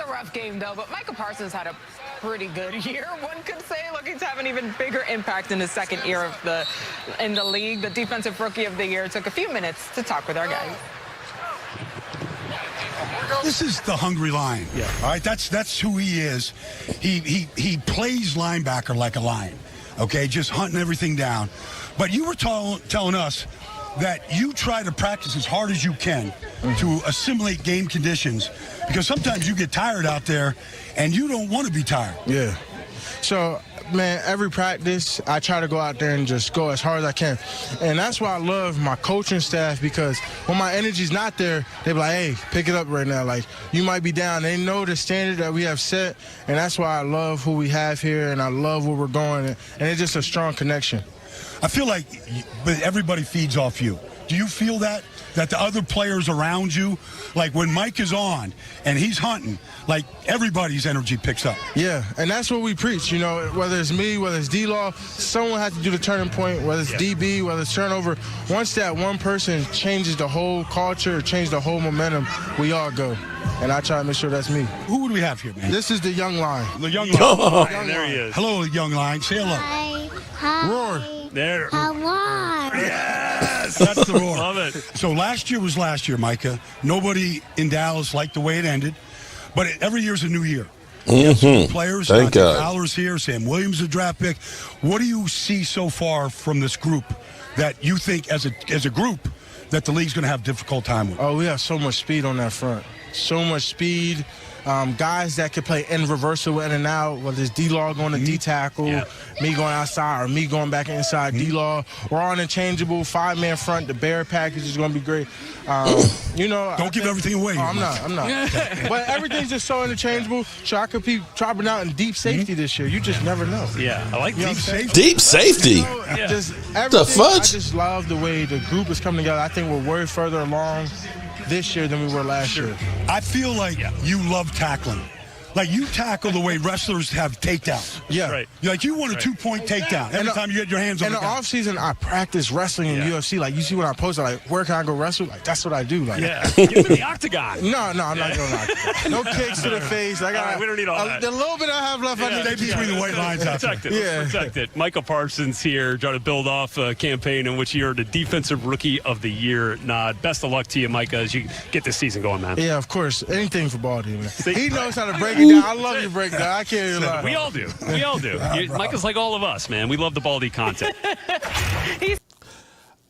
A rough game, though, but Micah Parsons had a pretty good year, one could say. Looking to have an even bigger impact in his second year in the league. The Defensive Rookie of the Year took a few minutes to talk with our guys. This is the hungry lion. Yeah. All right, that's who he is. He plays linebacker like a lion. Okay, just hunting everything down. But you were telling us that you try to practice as hard as you can to assimilate game conditions, because sometimes you get tired out there and you don't want to be tired. Yeah. So, man, every practice, I try to go out there and just go as hard as I can. And that's why I love my coaching staff, because when my energy's not there, they be like, hey, pick it up right now. Like, you might be down. They know the standard that we have set, and that's why I love who we have here, and I love where we're going, and it's just a strong connection. I feel like everybody feeds off you. Do you feel that the other players around you, like when Mike is on and he's hunting, like everybody's energy picks up? Yeah, and that's what we preach. You know, whether it's me, whether it's D-Law, someone has to do the turning point, whether it's DB, whether it's turnover. Once that one person changes the whole culture, changes the whole momentum, we all go. And I try to make sure that's me. Who would we have here, man? This is the young lion. The young lion. And there he is. Hello, young lion. Say hello. Hi. Roar. There. How are? Yes, that's the roar. Love it. So last year was last year, Micah. Nobody in Dallas liked the way it ended, but every year's a new year. Players, Thank God. Fowler's here, Sam Williams, a draft pick. What do you see so far from this group that you think, as a group, that the league's going to have a difficult time with? Oh, we have so much speed on that front. So much speed. Guys that can play in reversal in and out, whether it's D-Law going to D-tackle, me going outside, or me going back inside D-Law. We're all interchangeable, five-man front. The bear package is going to be great. You know, Don't give everything away. I'm not. But everything's just so interchangeable. So I could be dropping out in deep safety this year. You just never know. Yeah, I like deep safety. Deep safety. You know, just everything, The fudge? I just love the way the group is coming together. I think we're way further along this year than we were last year. I feel like you love tackling. Like, you tackle the way wrestlers have takedowns. Yeah. Right. Like, you want a two-point takedown every time you get your hands on in the the guy. offseason, I practice wrestling in UFC. Like, you see when I post, like, where can I go wrestle? Like, that's what I do. Like, Get him in the octagon. No, I'm not going to. No kicks to the face. I got we don't need all that. The little bit I have left, I need to Stay between the white lines out there. Protect it. Protect it. Micah Parsons here, trying to build off a campaign in which you're the Defensive Rookie of the Year nod. Best of luck to you, Micah, as you get this season going, man. Yeah, of course. Anything for Baldy, man. He knows how to break it down. I love you break it down. I can't even lie. We all do. We all do. Micah's like all of us, man. We love the Baldy content.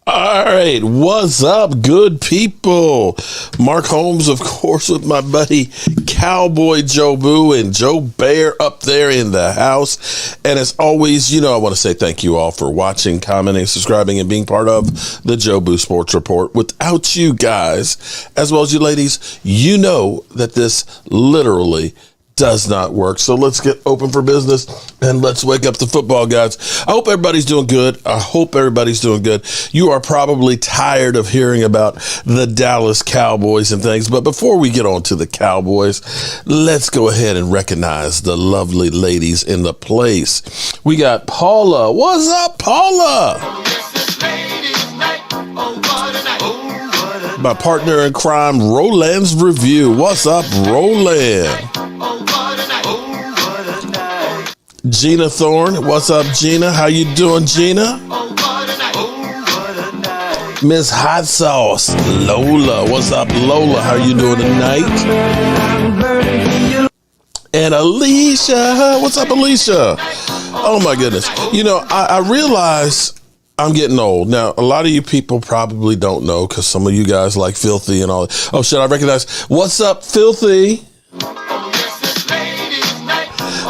All right, what's up, good people? Mark Holmes, of course, with my buddy Cowboy Jobu and Joe Bear up there in the house. And as always, I want to say thank you all for watching, commenting, subscribing, and being part of the Jobu Sports Report. Without you guys, as well as you ladies, you know that this literally does not work. So let's get open for business and let's wake up the football gods. I hope everybody's doing good. You are probably tired of hearing about the Dallas Cowboys and things. But before we get on to the Cowboys, let's go ahead and recognize the lovely ladies in the place. We got Paula. What's up, Paula? My partner in crime, Roland's Review. What's up, Roland? Gina Thorne. What's up, Gina? How you doing, Gina? Miss Hot Sauce, Lola. What's up, Lola? How you doing tonight? And Alicia. What's up, Alicia? Oh, my goodness. I realize I'm getting old. Now, a lot of you people probably don't know because some of you guys like Filthy and all. Oh, shit, I recognize. What's up, Filthy?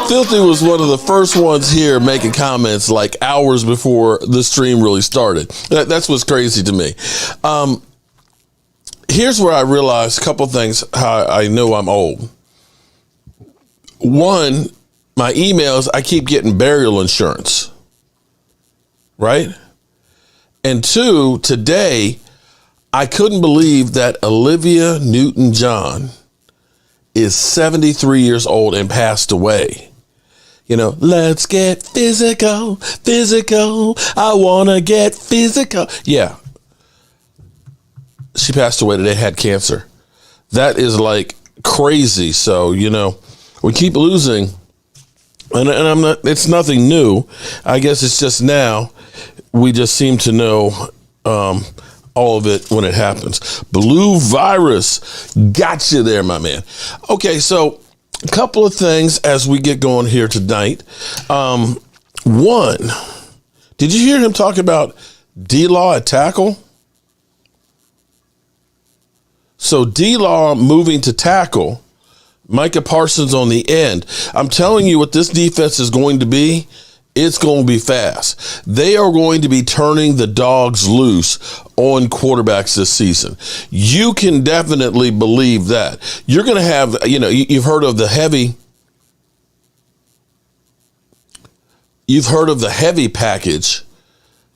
Filthy was one of the first ones here making comments like hours before the stream really started. That's what's crazy to me. Here's where I realized a couple things how I know I'm old. One, my emails, I keep getting burial insurance. Right? And two, today, I couldn't believe that Olivia Newton-John is 73 years old and passed away. Let's get physical. I want to get physical. Yeah. She passed away today, had cancer. That is like crazy. So, we keep losing, and I'm not. It's nothing new. I guess it's just now we just seem to know all of it when it happens. Blue virus got you there, my man. Okay, so a couple of things as we get going here tonight. One, did you hear him talk about D-Law at tackle? So D-Law moving to tackle, Micah Parsons on the end. I'm telling you what this defense is going to be. It's going to be fast. They are going to be turning the dogs loose on quarterbacks this season. You can definitely believe that. You're going to have, you've heard of the heavy. You've heard of the heavy package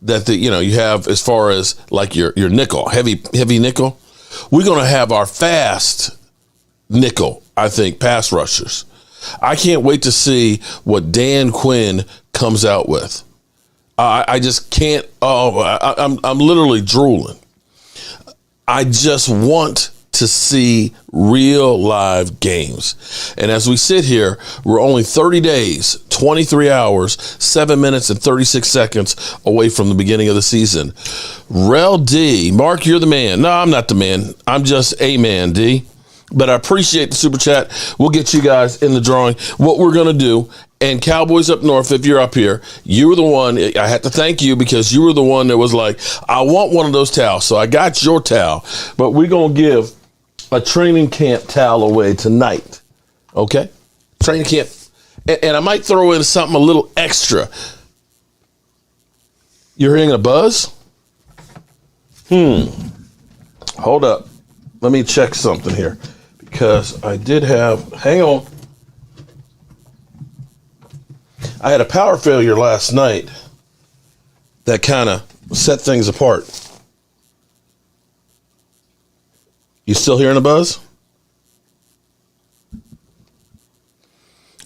that you have as far as like your nickel, heavy nickel. We're going to have our fast nickel, I think, pass rushers. I can't wait to see what Dan Quinn comes out with. I just can't. I'm literally drooling. I just want to see real live games. And as we sit here, we're only 30 days, 23 hours, 7 minutes, and 36 seconds away from the beginning of the season. Rel D, Mark, you're the man. No, I'm not the man. I'm just a man, D. But I appreciate the super chat. We'll get you guys in the drawing. What we're going to do, and Cowboys Up North, if you're up here, you were the one. I had to thank you because you were the one that was like, I want one of those towels. So I got your towel. But we're going to give a training camp towel away tonight. Okay? Training camp. And I might throw in something a little extra. You're hearing a buzz? Hold up. Let me check something here. Because I did have, hang on. I had a power failure last night that kind of set things apart. You still hearing a buzz?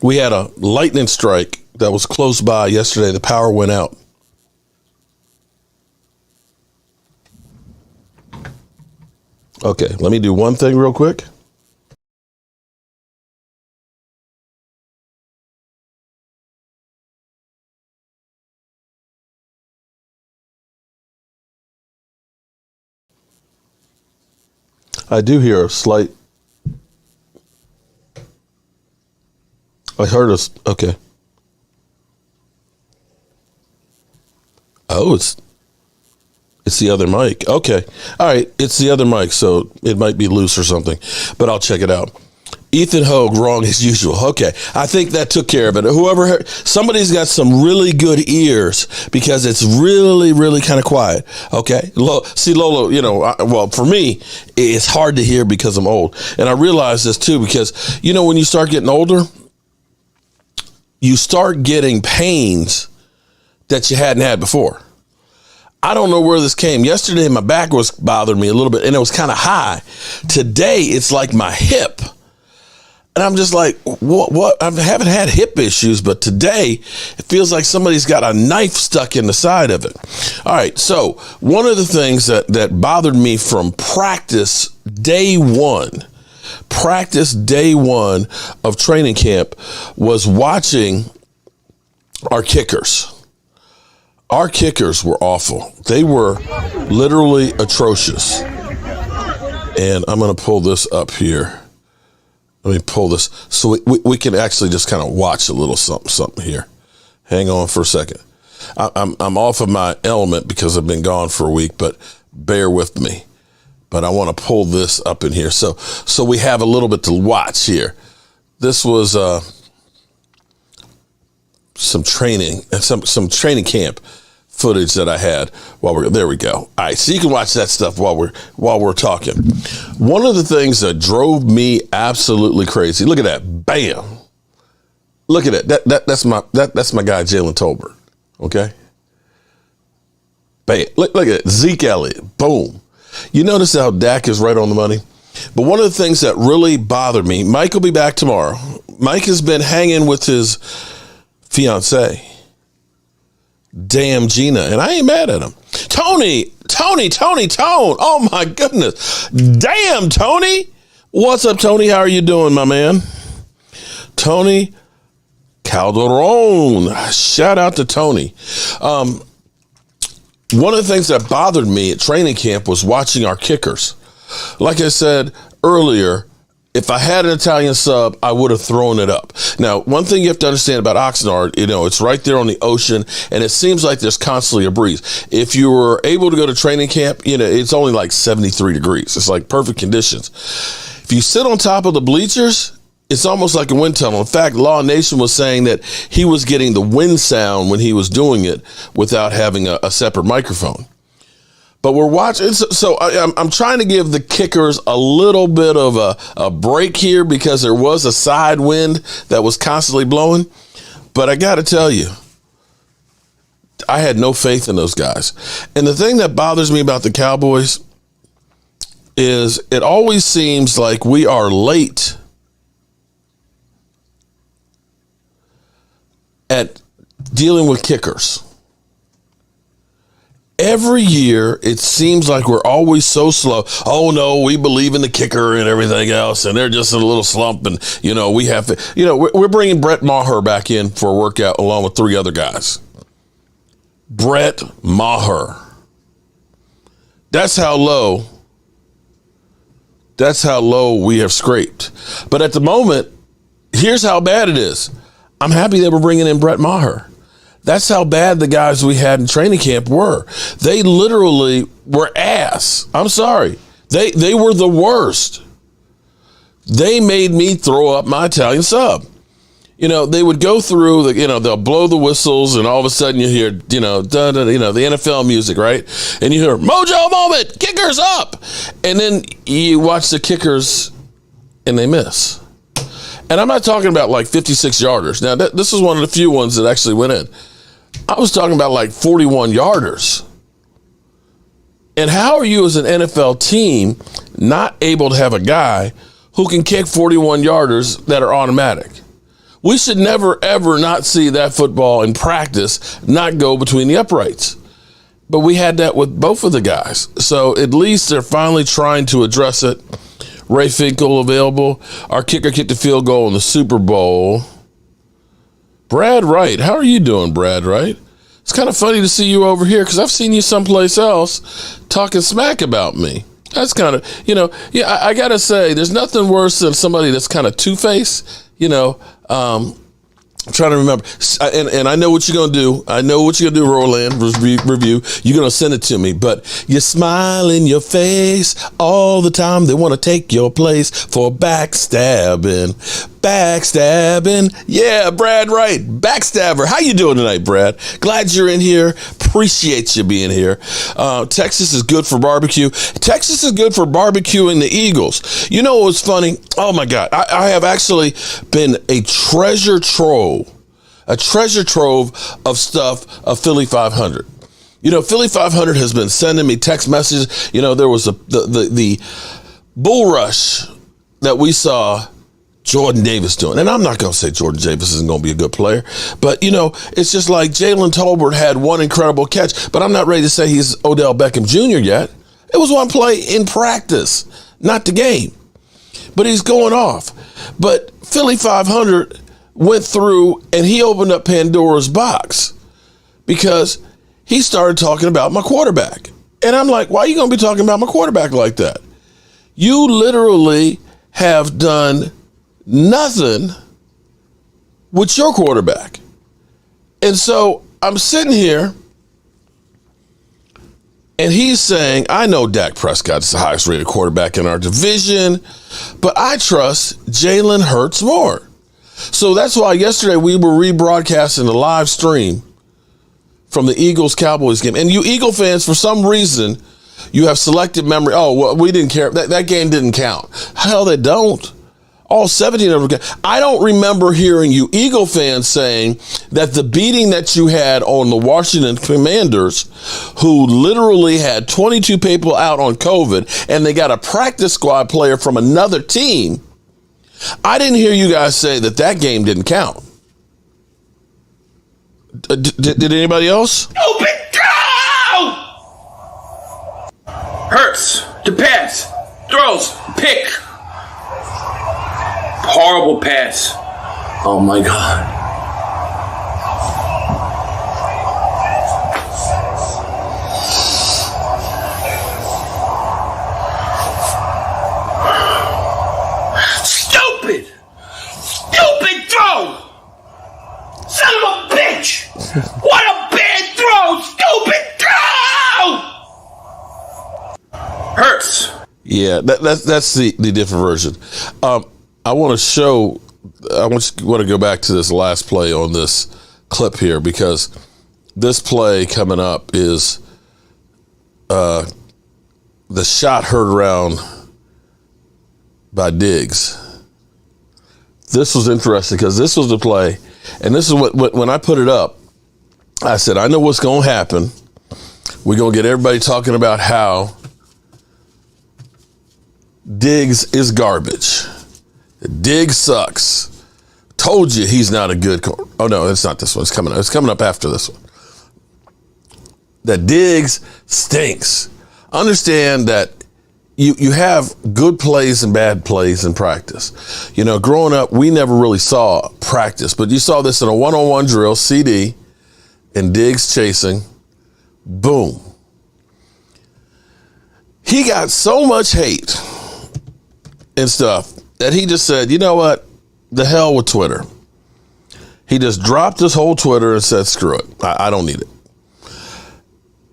We had a lightning strike that was close by yesterday. The power went out. Okay, let me do one thing real quick. I do hear a slight. I heard us. Okay. Oh, it's the other mic. Okay. All right. It's the other mic, so it might be loose or something, but I'll check it out. Ethan Hogue, wrong as usual. Okay. I think that took care of it. Somebody's got some really good ears because it's really, really kind of quiet. Okay. See, Lolo, well, for me, it's hard to hear because I'm old. And I realize this too, because, when you start getting older, you start getting pains that you hadn't had before. I don't know where this came. Yesterday, my back was bothering me a little bit and it was kind of high. Today, it's like my hip. And I'm just like, what? I haven't had hip issues, but today it feels like somebody's got a knife stuck in the side of it. All right. So one of the things that bothered me from practice day one of training camp was watching our kickers. Our kickers were awful. They were literally atrocious. And I'm going to pull this up here. Let me pull this so we can actually just kind of watch a little something here. Hang on for a second. I'm off of my element because I've been gone for a week, but bear with me. But I want to pull this up in here so we have a little bit to watch here. This was some training camp footage that I had there we go. All right, so you can watch that stuff while we're talking. One of the things that drove me absolutely crazy. Look at that, B.A.M. Look at it. That's my guy Jalen Tolbert. Okay, B.A.M. Look at it. Zeke Elliott. Boom. You notice how Dak is right on the money. But one of the things that really bothered me, Mike will be back tomorrow. Mike has been hanging with his fiance. Damn Gina, and I ain't mad at him. Tone. Oh my goodness. Damn, Tony. What's up, Tony? How are you doing, my man? Tony Calderon. Shout out to Tony. One of the things that bothered me at training camp was watching our kickers. Like I said earlier, if I had an Italian sub, I would have thrown it up. Now, one thing you have to understand about Oxnard, it's right there on the ocean, and it seems like there's constantly a breeze. If you were able to go to training camp, it's only like 73 degrees. It's like perfect conditions. If you sit on top of the bleachers, it's almost like a wind tunnel. In fact, Law Nation was saying that he was getting the wind sound when he was doing it without having a separate microphone. But we're watching, so I'm trying to give the kickers a little bit of a break here because there was a side wind that was constantly blowing. But I got to tell you, I had no faith in those guys. And the thing that bothers me about the Cowboys is it always seems like we are late at dealing with kickers. Every year, it seems like we're always so slow. Oh, no, we believe in the kicker and everything else, and they're just in a little slump. And, we have to, we're bringing Brett Maher back in for a workout along with 3 other guys. Brett Maher. That's how low we have scraped. But at the moment, here's how bad it is. I'm happy that we're bringing in Brett Maher. That's how bad the guys we had in training camp were. They literally were ass. I'm sorry. They were the worst. They made me throw up my Italian sub. They would go through they'll blow the whistles, and all of a sudden you hear, the NFL music, right? And you hear, mojo moment, kickers up. And then you watch the kickers and they miss. And I'm not talking about like 56 yarders. Now, this is one of the few ones that actually went in. I was talking about like 41 yarders. And how are you as an NFL team not able to have a guy who can kick 41 yarders that are automatic? We should never, ever not see that football in practice not go between the uprights. But we had that with both of the guys. So at least they're finally trying to address it. Ray Finkel available. Our kicker kicked the field goal in the Super Bowl. Brad Wright. How are you doing, Brad Wright? It's kind of funny to see you over here because I've seen you someplace else talking smack about me. That's kind of, I got to say, there's nothing worse than somebody that's kind of two-faced, I'm trying to remember. And I know what you're going to do. I know what you're going to do, Roland, review. You're going to send it to me. But you smile in your face all the time. They want to take your place for backstabbing. Backstabbing. Yeah, Brad Wright. Backstabber. How you doing tonight, Brad? Glad you're in here. Appreciate you being here. Texas is good for barbecue. Texas is good for barbecuing the Eagles. You know what's funny? Oh, my God. I have actually been a treasure trove of stuff of Philly 500. Philly 500 has been sending me text messages. There was the bull rush that we saw Jordan Davis doing. And I'm not going to say Jordan Davis isn't going to be a good player, but, it's just like Jalen Tolbert had one incredible catch, but I'm not ready to say he's Odell Beckham Jr. yet. It was one play in practice, not the game, but he's going off. But Philly 500 went through and he opened up Pandora's box because he started talking about my quarterback. And I'm like, why are you going to be talking about my quarterback like that? You literally have done nothing with your quarterback. And so I'm sitting here and he's saying, I know Dak Prescott's the highest rated quarterback in our division, but I trust Jalen Hurts more. So that's why yesterday we were rebroadcasting the live stream from the Eagles-Cowboys game. And you Eagle fans, for some reason, you have selective memory. Oh, well, we didn't care. That game didn't count. Hell, they don't. All 17 of them. I don't remember hearing you Eagle fans saying that the beating that you had on the Washington Commanders, who literally had 22 people out on COVID, and they got a practice squad player from another team. I didn't hear you guys say that game didn't count. Did anybody else? Open throw! Hurts to pass, throws, pick. Horrible pass. Oh my God. Stupid throw! Son of a bitch! What a bad throw! Stupid throw! Hurts. Yeah, that's the different version. I want to go back to this last play on this clip here, because this play coming up is the shot heard around by Diggs. This was interesting because this was the play, and this is what when I put it up, I said, I know what's going to happen. We're going to get everybody talking about how Diggs is garbage. Diggs sucks. Told you he's not a good Oh, no, it's not this one. It's coming up after this one. That Diggs stinks. Understand that you have good plays and bad plays in practice. You know, growing up, we never really saw practice, but you saw this in a one-on-one drill, CD, and Diggs chasing. Boom. He got so much hate and stuff that he just said, you know what? The hell with Twitter. He just dropped his whole Twitter and said, screw it. I don't need it.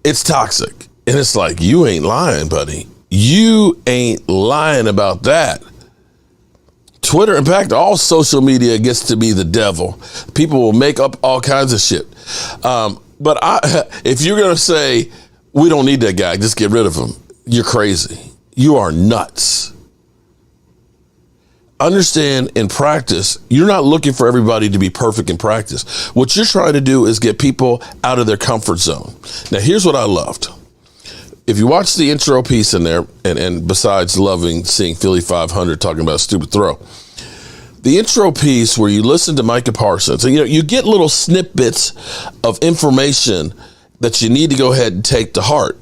It's toxic. And it's like, you ain't lying, buddy. You ain't lying about that. Twitter, in fact, all social media gets to be the devil. People will make up all kinds of shit. But if you're going to say, we don't need that guy, just get rid of him, you're crazy. You are nuts. Understand, in practice, you're not looking for everybody to be perfect in practice. What you're trying to do is get people out of their comfort zone. Now, here's what I loved. If you watch the intro piece in there, and besides loving seeing Philly 500 talking about a stupid throw, the intro piece where you listen to Micah Parsons, and you get little snippets of information that you need to go ahead and take to heart,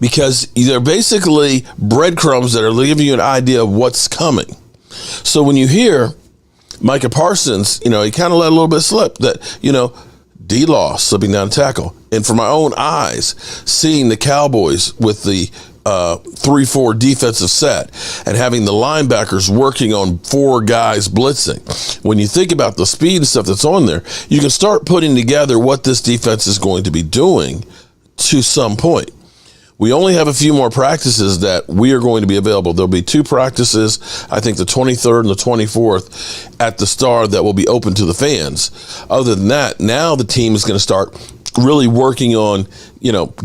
because they're basically breadcrumbs that are giving you an idea of what's coming. So when you hear Micah Parsons, he kind of let a little bit slip that, D-Law slipping down tackle. And for my own eyes, seeing the Cowboys with the 3-4 defensive set and having the linebackers working on 4 guys blitzing. When you think about the speed and stuff that's on there, you can start putting together what this defense is going to be doing to some point. We only have a few more practices that we are going to be available. There'll be 2 practices, I think the 23rd and the 24th at the Star, that will be open to the fans. Other than that, now the team is going to start really working on,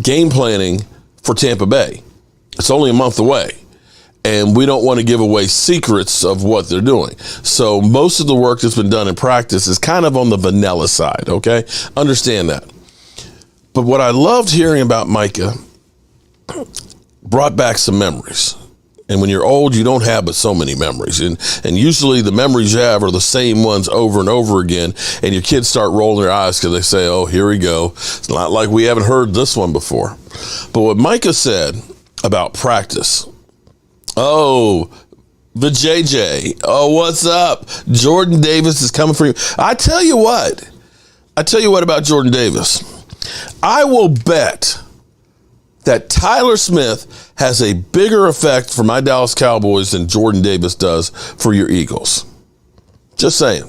game planning for Tampa Bay. It's only a month away, and we don't want to give away secrets of what they're doing. So most of the work that's been done in practice is kind of on the vanilla side, okay? Understand that. But what I loved hearing about Micah brought back some memories. And when you're old, you don't have but so many memories. And usually the memories you have are the same ones over and over again. And your kids start rolling their eyes because they say, oh, here we go. It's not like we haven't heard this one before. But what Micah said about practice, the JJ, what's up? Jordan Davis is coming for you. I tell you what about Jordan Davis. I will bet that Tyler Smith has a bigger effect for my Dallas Cowboys than Jordan Davis does for your Eagles. Just saying.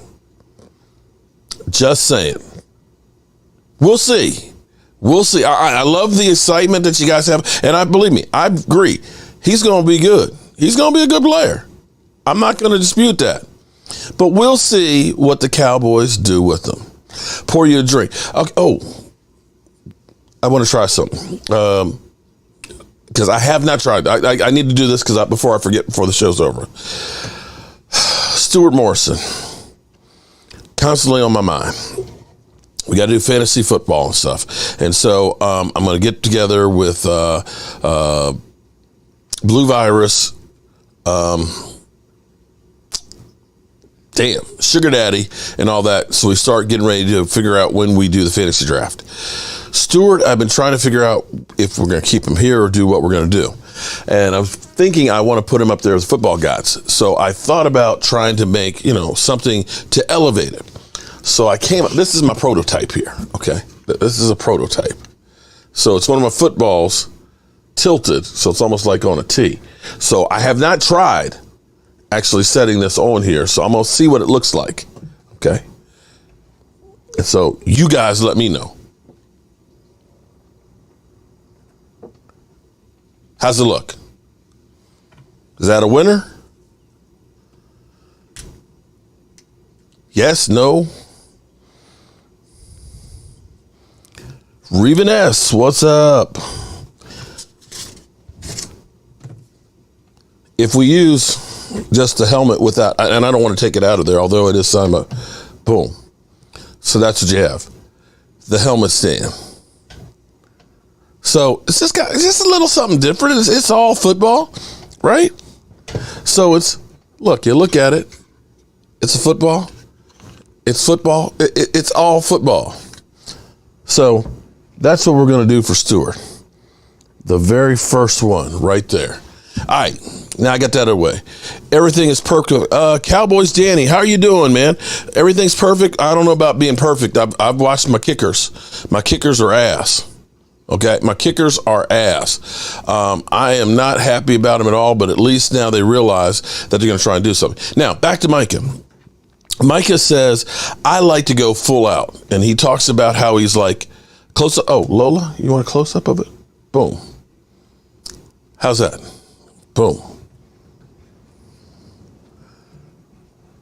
We'll see. I love the excitement that you guys have. And believe me, I agree. He's going to be good. He's going to be a good player. I'm not going to dispute that. But we'll see what the Cowboys do with them. Pour you a drink. Okay. I want to try something. Because I have not tried. I need to do this before I forget, before the show's over. Stuart Morrison. Constantly on my mind. We got to do fantasy football and stuff. And so I'm going to get together with Blue Virus, Sugar Daddy, and all that. So we start getting ready to figure out when we do the fantasy draft. Stuart, I've been trying to figure out if we're going to keep him here or do what we're going to do. And I was thinking I want to put him up there as football gods. So I thought about trying to make, something to elevate it. So I came up, this is my prototype here, okay? This is a prototype. So it's one of my footballs tilted, so it's almost like on a T. So I have not tried actually setting this on here, so I'm gonna see what it looks like, okay? And so you guys let me know. How's it look? Is that a winner? Yes, no? Reven S, what's up? If we use just the helmet without, and I don't want to take it out of there, although it is signed by, boom. So that's what you have. The helmet stand. So it's just a little something different. It's all football, right? So you look at it. It's a football. It's football. It's all football. So that's what we're going to do for Stewart. The very first one right there. All right. Now I got that out of the way. Everything is perfect. Cowboys Danny, how are you doing, man? Everything's perfect. I don't know about being perfect. I've watched my kickers. My kickers are ass. Okay, my kickers are ass. I am not happy about them at all, but at least now they realize that they're going to try and do something. Now, back to Micah. Micah says, I like to go full out. And he talks about how he's like, close up. Oh, Lola, you want a close-up of it? Boom. How's that? Boom.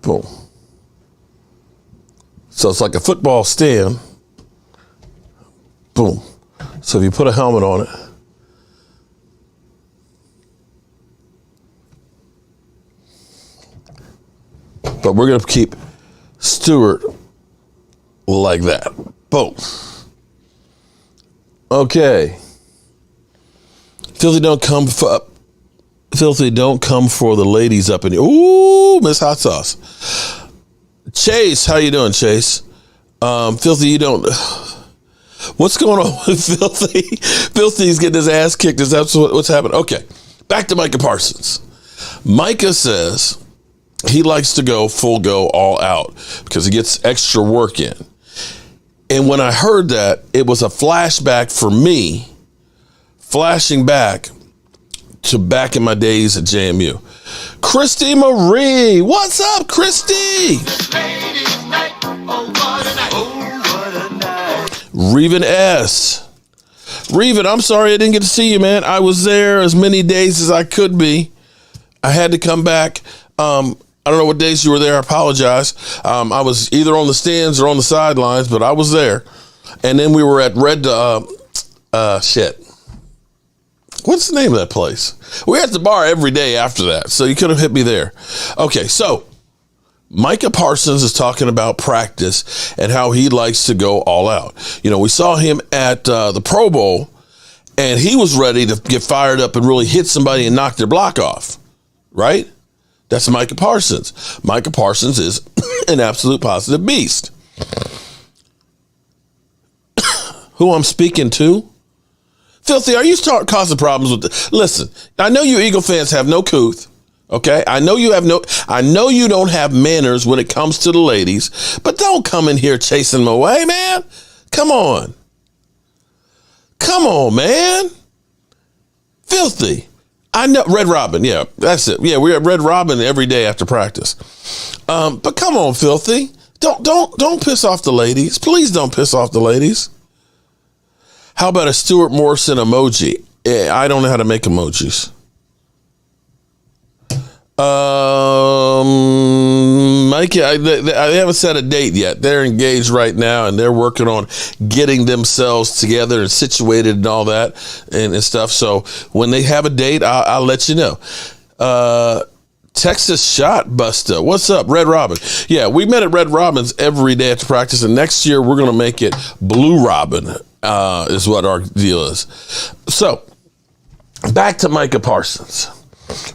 Boom. So it's like a football stand. Boom. So if you put a helmet on it, but we're going to keep Stewart like that. Boom. Okay. Filthy don't come for the ladies up in here. Ooh, Miss Hot Sauce. Chase, how you doing, Chase? Filthy, you don't. What's going on with Filthy? Filthy's getting his ass kicked. Is that what's happening? Okay, back to Micah Parsons. Micah says he likes to go all out because he gets extra work in. And when I heard that, it was a flashback for me, flashing back to back in my days at JMU. Christy Marie, what's up, Christy? Reven S. Reven, I'm sorry I didn't get to see you, man. I was there as many days as I could be. I had to come back. I don't know what days you were there. I apologize. I was either on the stands or on the sidelines, but I was there. And then we were at What's the name of that place? We were at the bar every day after that, so you could have hit me there. Okay, so Micah Parsons is talking about practice and how he likes to go all out. We saw him at the Pro Bowl, and he was ready to get fired up and really hit somebody and knock their block off, right? That's Micah Parsons. Micah Parsons is an absolute positive beast. Who I'm speaking to? Filthy, are you causing problems with this? Listen, I know you Eagle fans have no couth, okay? I know you don't have manners when it comes to the ladies, but don't come in here chasing them away, man. Come on. Come on, man. Filthy. I know Red Robin, yeah, that's it. Yeah, we're at Red Robin every day after practice. But come on, Filthy. Don't piss off the ladies. Please don't piss off the ladies. How about a Stuart Morrison emoji? I don't know how to make emojis. Mike, I haven't set a date yet. They're engaged right now, and they're working on getting themselves together and situated and all that and stuff. So when they have a date, I'll let you know. Texas Shot Buster. What's up, Red Robin? Yeah, we met at Red Robin's every day after practice, and next year we're going to make it Blue Robin is what our deal is. So back to Micah Parsons.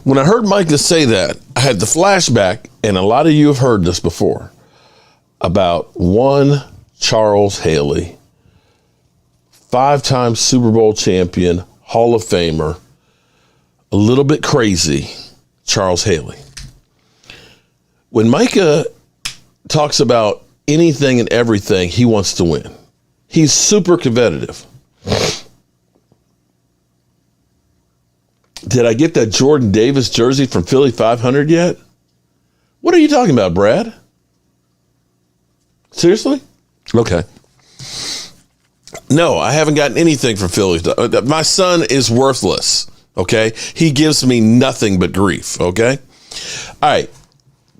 When I heard Micah say that, I had the flashback, and a lot of you have heard this before, about one Charles Haley, 5-time Super Bowl champion, Hall of Famer, a little bit crazy, Charles Haley. When Micah talks about anything and everything, he wants to win. He's super competitive. Did I get that Jordan Davis jersey from Philly 500 yet? What are you talking about, Brad? Seriously? Okay. No, I haven't gotten anything from Philly. My son is worthless, okay? He gives me nothing but grief, okay? All right.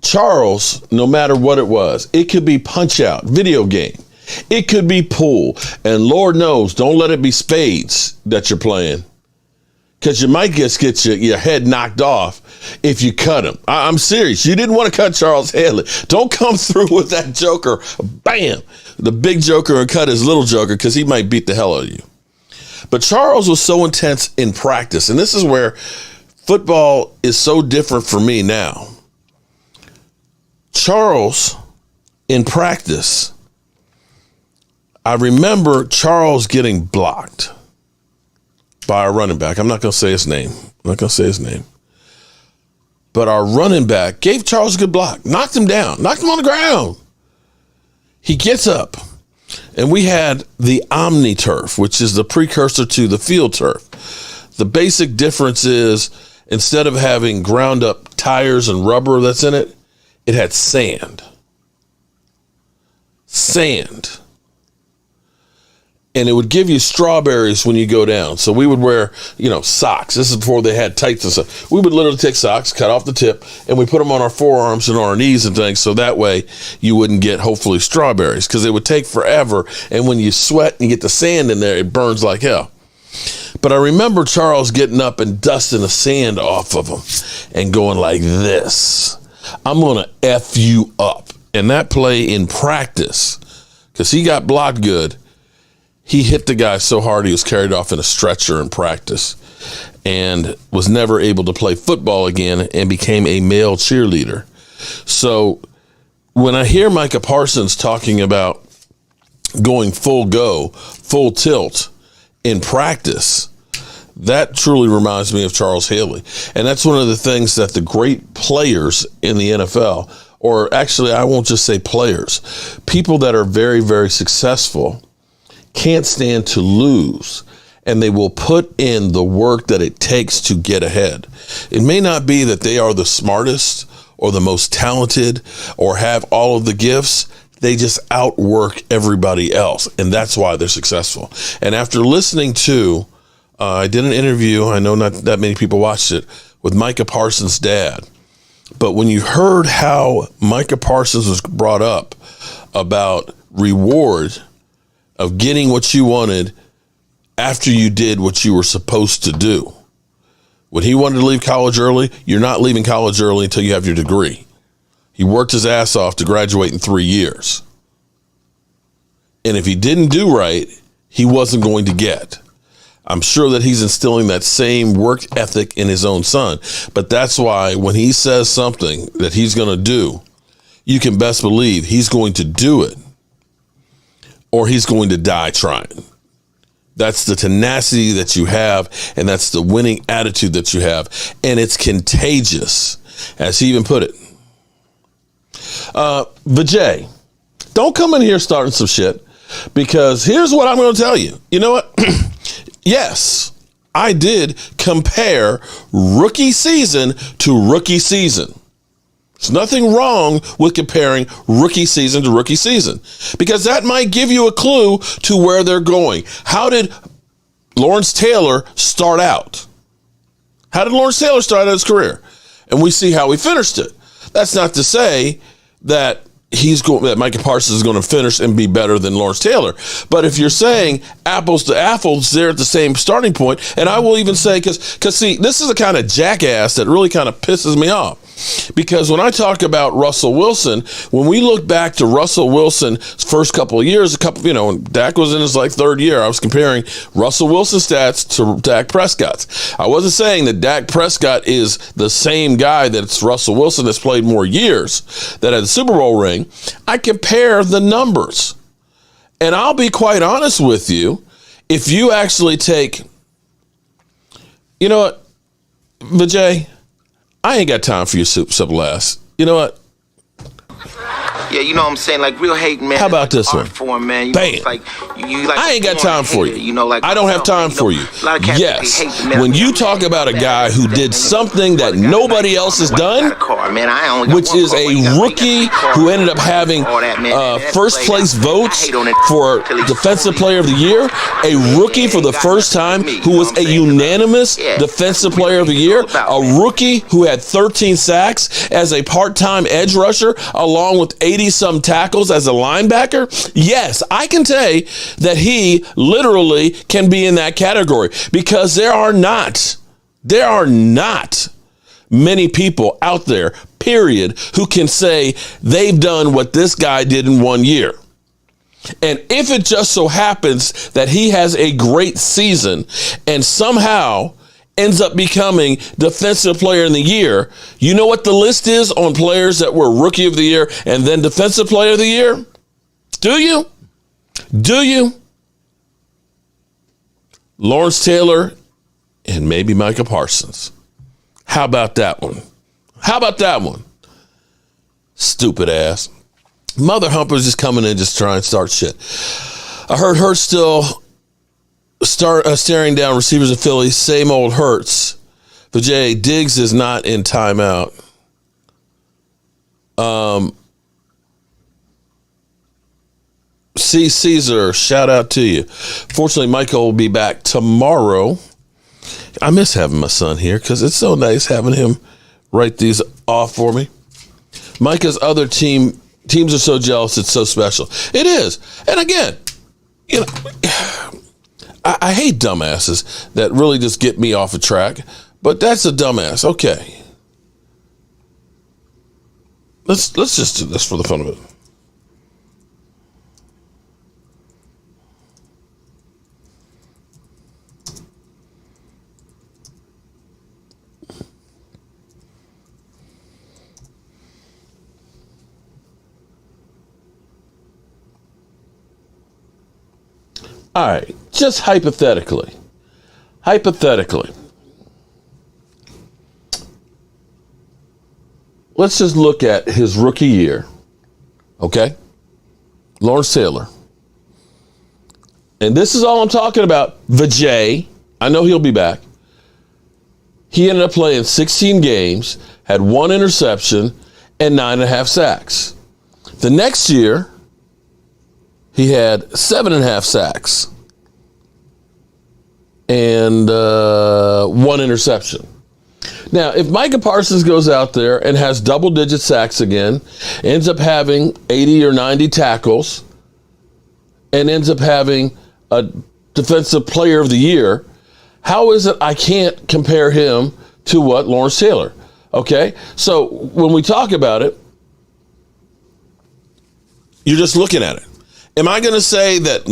Charles, no matter what it was, it could be Punch-Out, video game. It could be pool. And Lord knows, don't let it be spades that you're playing, because you might just get your head knocked off if you cut him. I'm serious. You didn't want to cut Charles Haley. Don't come through with that joker. Bam. The big joker, and cut his little joker, because he might beat the hell out of you. But Charles was so intense in practice. And this is where football is so different for me now. Charles, in practice, I remember Charles getting blocked by our running back. I'm not going to say his name. But our running back gave Charles a good block, knocked him down, knocked him on the ground. He gets up, and we had the Omni Turf, which is the precursor to the field turf. The basic difference is, instead of having ground up tires and rubber that's in it, it had sand. Sand. And it would give you strawberries when you go down. So we would wear, socks. This is before they had tights and stuff. We would literally take socks, cut off the tip, and we put them on our forearms and our knees and things, so that way you wouldn't get, hopefully, strawberries, because it would take forever. And when you sweat and you get the sand in there, it burns like hell. But I remember Charles getting up and dusting the sand off of him and going like this. I'm going to F you up. And that play in practice, because he got blocked good, he hit the guy so hard he was carried off in a stretcher in practice and was never able to play football again and became a male cheerleader. So when I hear Micah Parsons talking about going full go, full tilt in practice, that truly reminds me of Charles Haley. And that's one of the things that the great players in the NFL, or actually I won't just say players, people that are very, very successful, can't stand to lose, and they will put in the work that it takes to get ahead. It may not be that they are the smartest or the most talented or have all of the gifts. They just outwork everybody else, and that's why they're successful. And after listening to, I did an interview, I know not that many people watched it, with Micah Parsons' dad. But when you heard how Micah Parsons was brought up about reward of getting what you wanted after you did what you were supposed to do. When he wanted to leave college early, you're not leaving college early until you have your degree. He worked his ass off to graduate in 3 years. And if he didn't do right, he wasn't going to get. I'm sure that he's instilling that same work ethic in his own son. But that's why when he says something that he's going to do, you can best believe he's going to do it, or he's going to die trying. That's the tenacity that you have, and that's the winning attitude that you have, and it's contagious, as he even put it. Vijay, don't come in here starting some shit, because here's what I'm going to tell you. You know what? Yes, I did compare rookie season to rookie season. There's nothing wrong with comparing rookie season to rookie season, because that might give you a clue to where they're going. How did Lawrence Taylor start out? How did Lawrence Taylor start out his career? And we see how he finished it. That's not to say that that Micah Parsons is going to finish and be better than Lawrence Taylor. But if you're saying apples to apples, they're at the same starting point. And I will even say, because see, this is the kind of jackass that really kind of pisses me off. Because when I talk about Russell Wilson, when we look back to Russell Wilson's first couple of years, when Dak was in his third year, I was comparing Russell Wilson's stats to Dak Prescott's. I wasn't saying that Dak Prescott is the same guy that's Russell Wilson that's played more years, that had the Super Bowl ring. I compare the numbers. And I'll be quite honest with you, if you actually take, Vijay, I ain't got time for your simple ass. You know what? Yeah, you know what I'm saying? Like, real hate, man. How about this one? Form, man. You Bam. know, it's like, you like I ain't got time for you. You know, like I don't have time for you. Yes, when you talk about a guy who did something that nobody else has done, which is a rookie who ended up having first place votes for Defensive Player of the Year, a rookie for the first time who was a unanimous Defensive Player of the Year, a rookie who had 13 sacks as a part-time edge rusher, along with 80-some tackles as a linebacker. Yes, I can say that he literally can be in that category because there are not many people out there, period, who can say they've done what this guy did in 1 year. And if it just so happens that he has a great season and somehow ends up becoming Defensive Player of the Year, you know what the list is on players that were Rookie of the Year and then Defensive Player of the Year? Do you? Do you? Lawrence Taylor and maybe Micah Parsons. How about that one? How about that one? Stupid ass. Mother Humpers just coming in just trying to start shit. I heard Hurts still staring down receivers of Philly. Same old Hurts. Vijay, Diggs is not in timeout. C. Caesar, shout out to you. Fortunately, Michael will be back tomorrow. I miss having my son here because it's so nice having him write these off for me. Micah's other teams are so jealous. It's so special. It is. And again, you know, I hate dumbasses that really just get me off a track, but that's a dumbass. Okay. Let's just do this for the fun of it. All right, just hypothetically, let's just look at his rookie year, okay? Lawrence Taylor. And this is all I'm talking about. Vijay, I know he'll be back. He ended up playing 16 games, had 1 interception, and 9.5 sacks. The next year, he had 7.5 sacks and 1 interception. Now, if Micah Parsons goes out there and has double-digit sacks again, ends up having 80 or 90 tackles, and ends up having a Defensive Player of the Year, how is it I can't compare him to what Lawrence Taylor? Okay? So when we talk about it, you're just looking at it. Am I going to say that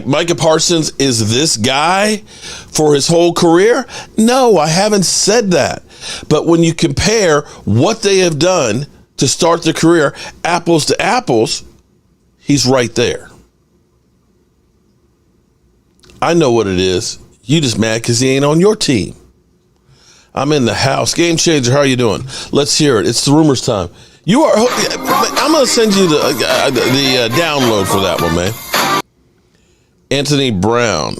Micah Parsons is this guy for his whole career? No, I haven't said that. But when you compare what they have done to start their career, apples to apples, he's right there. I know what it is. You just mad because he ain't on your team. I'm in the house. Game Changer, how are you doing? Let's hear it. It's the rumors time. You are. I'm going to send you the download for that one, man. Anthony Brown.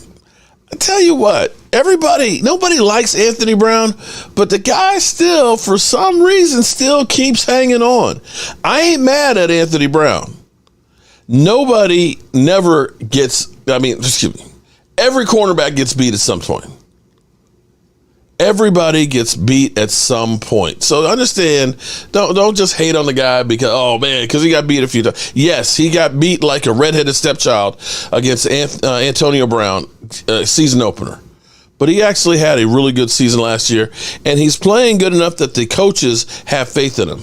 I tell you what, nobody likes Anthony Brown, but the guy still, for some reason, still keeps hanging on. I ain't mad at Anthony Brown. Nobody never gets, every cornerback gets beat at some point. Everybody gets beat at some point. So understand, don't just hate on the guy because he got beat a few times. Yes, he got beat like a redheaded stepchild against Antonio Brown season opener. But he actually had a really good season last year, and he's playing good enough that the coaches have faith in him.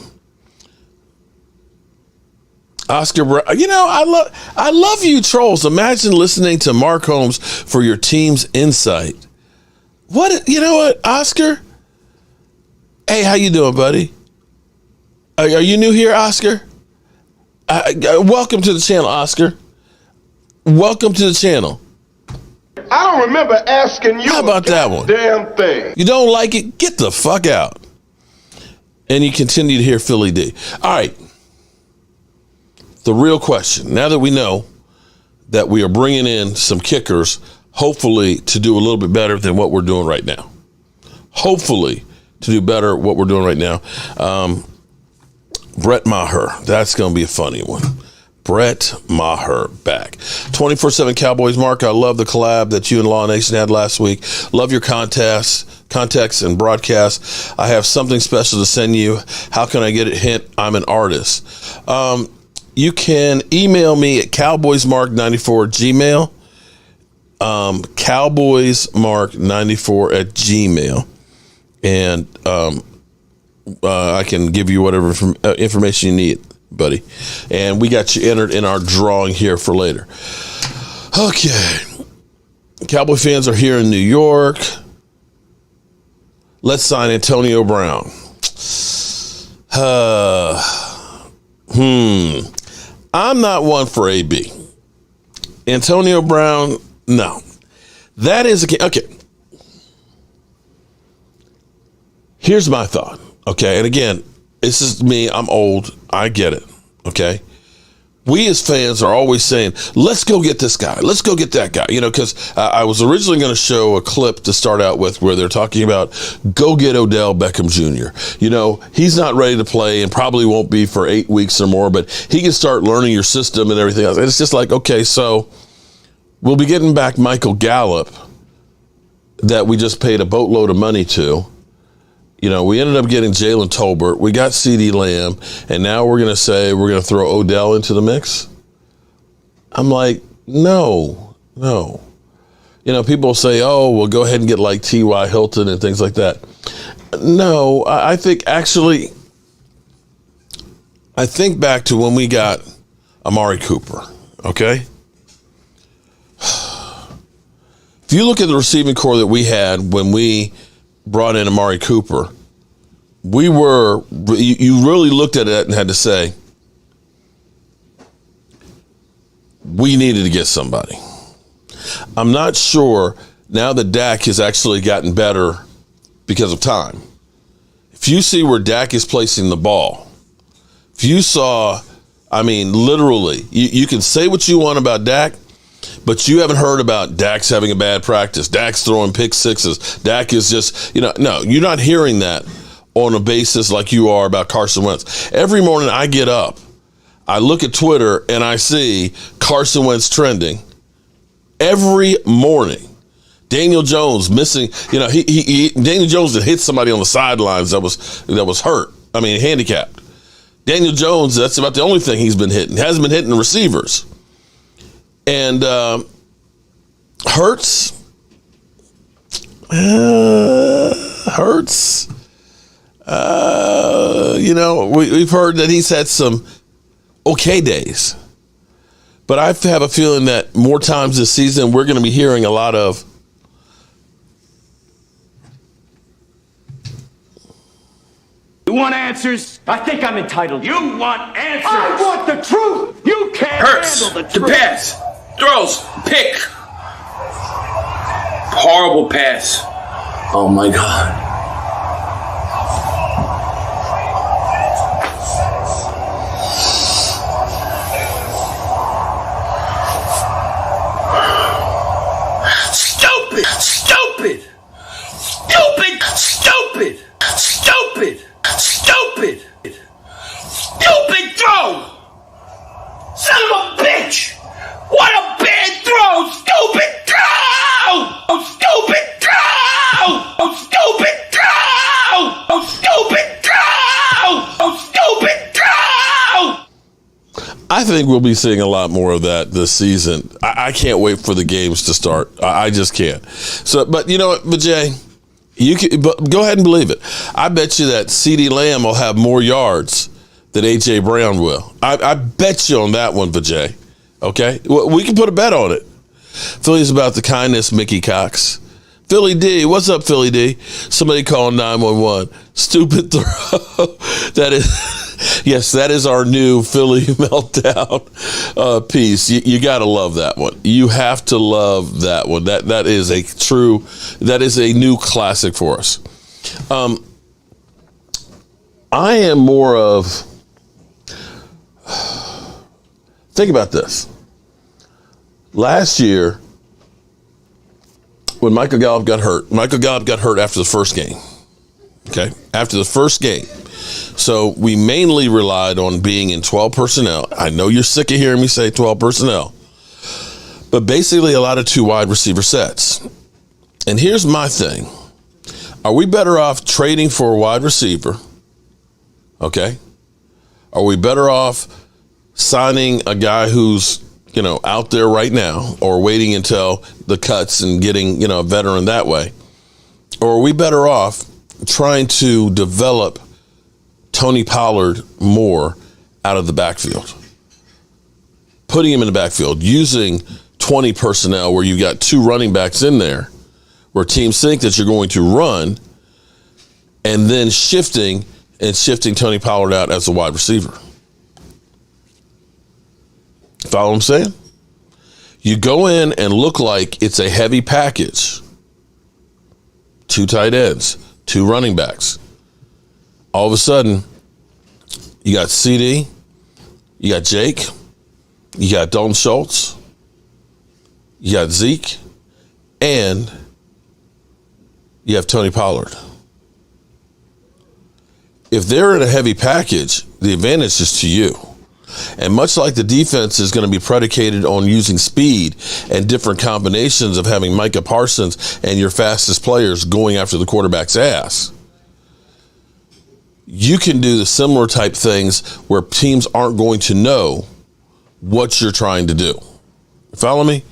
Oscar Brown, I love you trolls. Imagine listening to Mark Holmes for your team's insight. What, Oscar? Hey, how you doing, buddy? Are you new here, Oscar? Welcome to the channel, Oscar. Welcome to the channel. I don't remember asking you How about that one? Damn thing. You don't like it? Get the fuck out. And you continue to hear Philly D. All right. The real question, now that we know that we are bringing in some kickers, hopefully to do a little bit better than what we're doing right now. Hopefully to do better what we're doing right now. Brett Maher, that's going to be a funny one. Brett Maher back. 24/7 Cowboys, Mark, I love the collab that you and Law Nation had last week. Love your context and broadcast. I have something special to send you. How can I get it? Hint, I'm an artist. You can email me at cowboysmark94@gmail. Cowboysmark94@gmail. And I can give you whatever information you need, buddy. And we got you entered in our drawing here for later. Okay. Cowboy fans are here in New York. Let's sign Antonio Brown. I'm not one for AB. Antonio Brown, no. That is okay. Here's my thought. Okay, and again, this is me. I'm old. I get it. Okay. We as fans are always saying, let's go get this guy. Let's go get that guy. You know, because I was originally going to show a clip to start out with where they're talking about go get Odell Beckham Jr. You know, he's not ready to play and probably won't be for 8 weeks or more, but he can start learning your system and everything else. And it's just like, okay, so we'll be getting back Michael Gallup that we just paid a boatload of money to. You know, we ended up getting Jalen Tolbert. We got CeeDee Lamb. And now we're going to say we're going to throw Odell into the mix? I'm like, no. You know, people say, oh, well, go ahead and get like T.Y. Hilton and things like that. No, I think actually, I think back to when we got Amari Cooper, okay? If you look at the receiving core that we had when we brought in Amari Cooper, you really looked at it and had to say, we needed to get somebody. I'm not sure now that Dak has actually gotten better because of time. If you see where Dak is placing the ball, if you saw, I mean, literally, you can say what you want about Dak, but you haven't heard about Dak's having a bad practice. Dak's throwing pick sixes. Dak is just, no, you're not hearing that on a basis like you are about Carson Wentz. Every morning I get up, I look at Twitter, and I see Carson Wentz trending. Every morning. Daniel Jones missing, Daniel Jones had hit somebody on the sidelines that was hurt. I mean, handicapped. Daniel Jones, that's about the only thing he's been hitting. Hasn't been hitting the receivers. And Hurts. We've heard that he's had some okay days. But I have a feeling that more times this season we're going to be hearing a lot of You want answers? I think I'm entitled. You want answers? I want the truth. You can't handle the truth. The pass. Throws. Pick. Horrible pass. Oh my God. Stupid. Stupid. Stupid. Stupid. Stupid. Stupid. Stupid throw. Son of a bitch. What a bad throw! Stupid throw! Oh, stupid throw! Oh, stupid throw! Oh, stupid throw! Oh, stupid throw! I think we'll be seeing a lot more of that this season. I can't wait for the games to start. I just can't. So, but you know what, Jay? But go ahead and believe it. I bet you that CeeDee Lamb will have more yards than A.J. Brown will. I bet you on that one, Vijay. Okay? We can put a bet on it. Philly's about the kindness, Mickey Cox. Philly D. What's up, Philly D? Somebody call 911. Stupid throw. That is Yes, that is our new Philly meltdown piece. You got to love that one. You have to love that one. That is a new classic for us. I am more of, think about this. Last year, when Michael Gallup got hurt after the first game. Okay, after the first game. So we mainly relied on being in 12 personnel. I know you're sick of hearing me say 12 personnel, but basically a lot of 2 wide receiver sets. And here's my thing. Are we better off trading for a wide receiver? Okay. Are we better off signing a guy who's, out there right now, or waiting until the cuts and getting, a veteran that way? Or are we better off trying to develop Tony Pollard more out of the backfield? Putting him in the backfield, using 20 personnel where you've got 2 running backs in there, where teams think that you're going to run, and then shifting Tony Pollard out as a wide receiver. Follow what I'm saying? You go in and look like it's a heavy package. 2 tight ends, 2 running backs. All of a sudden, you got CD, you got Jake, you got Dalton Schultz, you got Zeke, and you have Tony Pollard. If they're in a heavy package, the advantage is to you. And much like the defense is going to be predicated on using speed and different combinations of having Micah Parsons and your fastest players going after the quarterback's ass, you can do the similar type things where teams aren't going to know what you're trying to do. Follow me?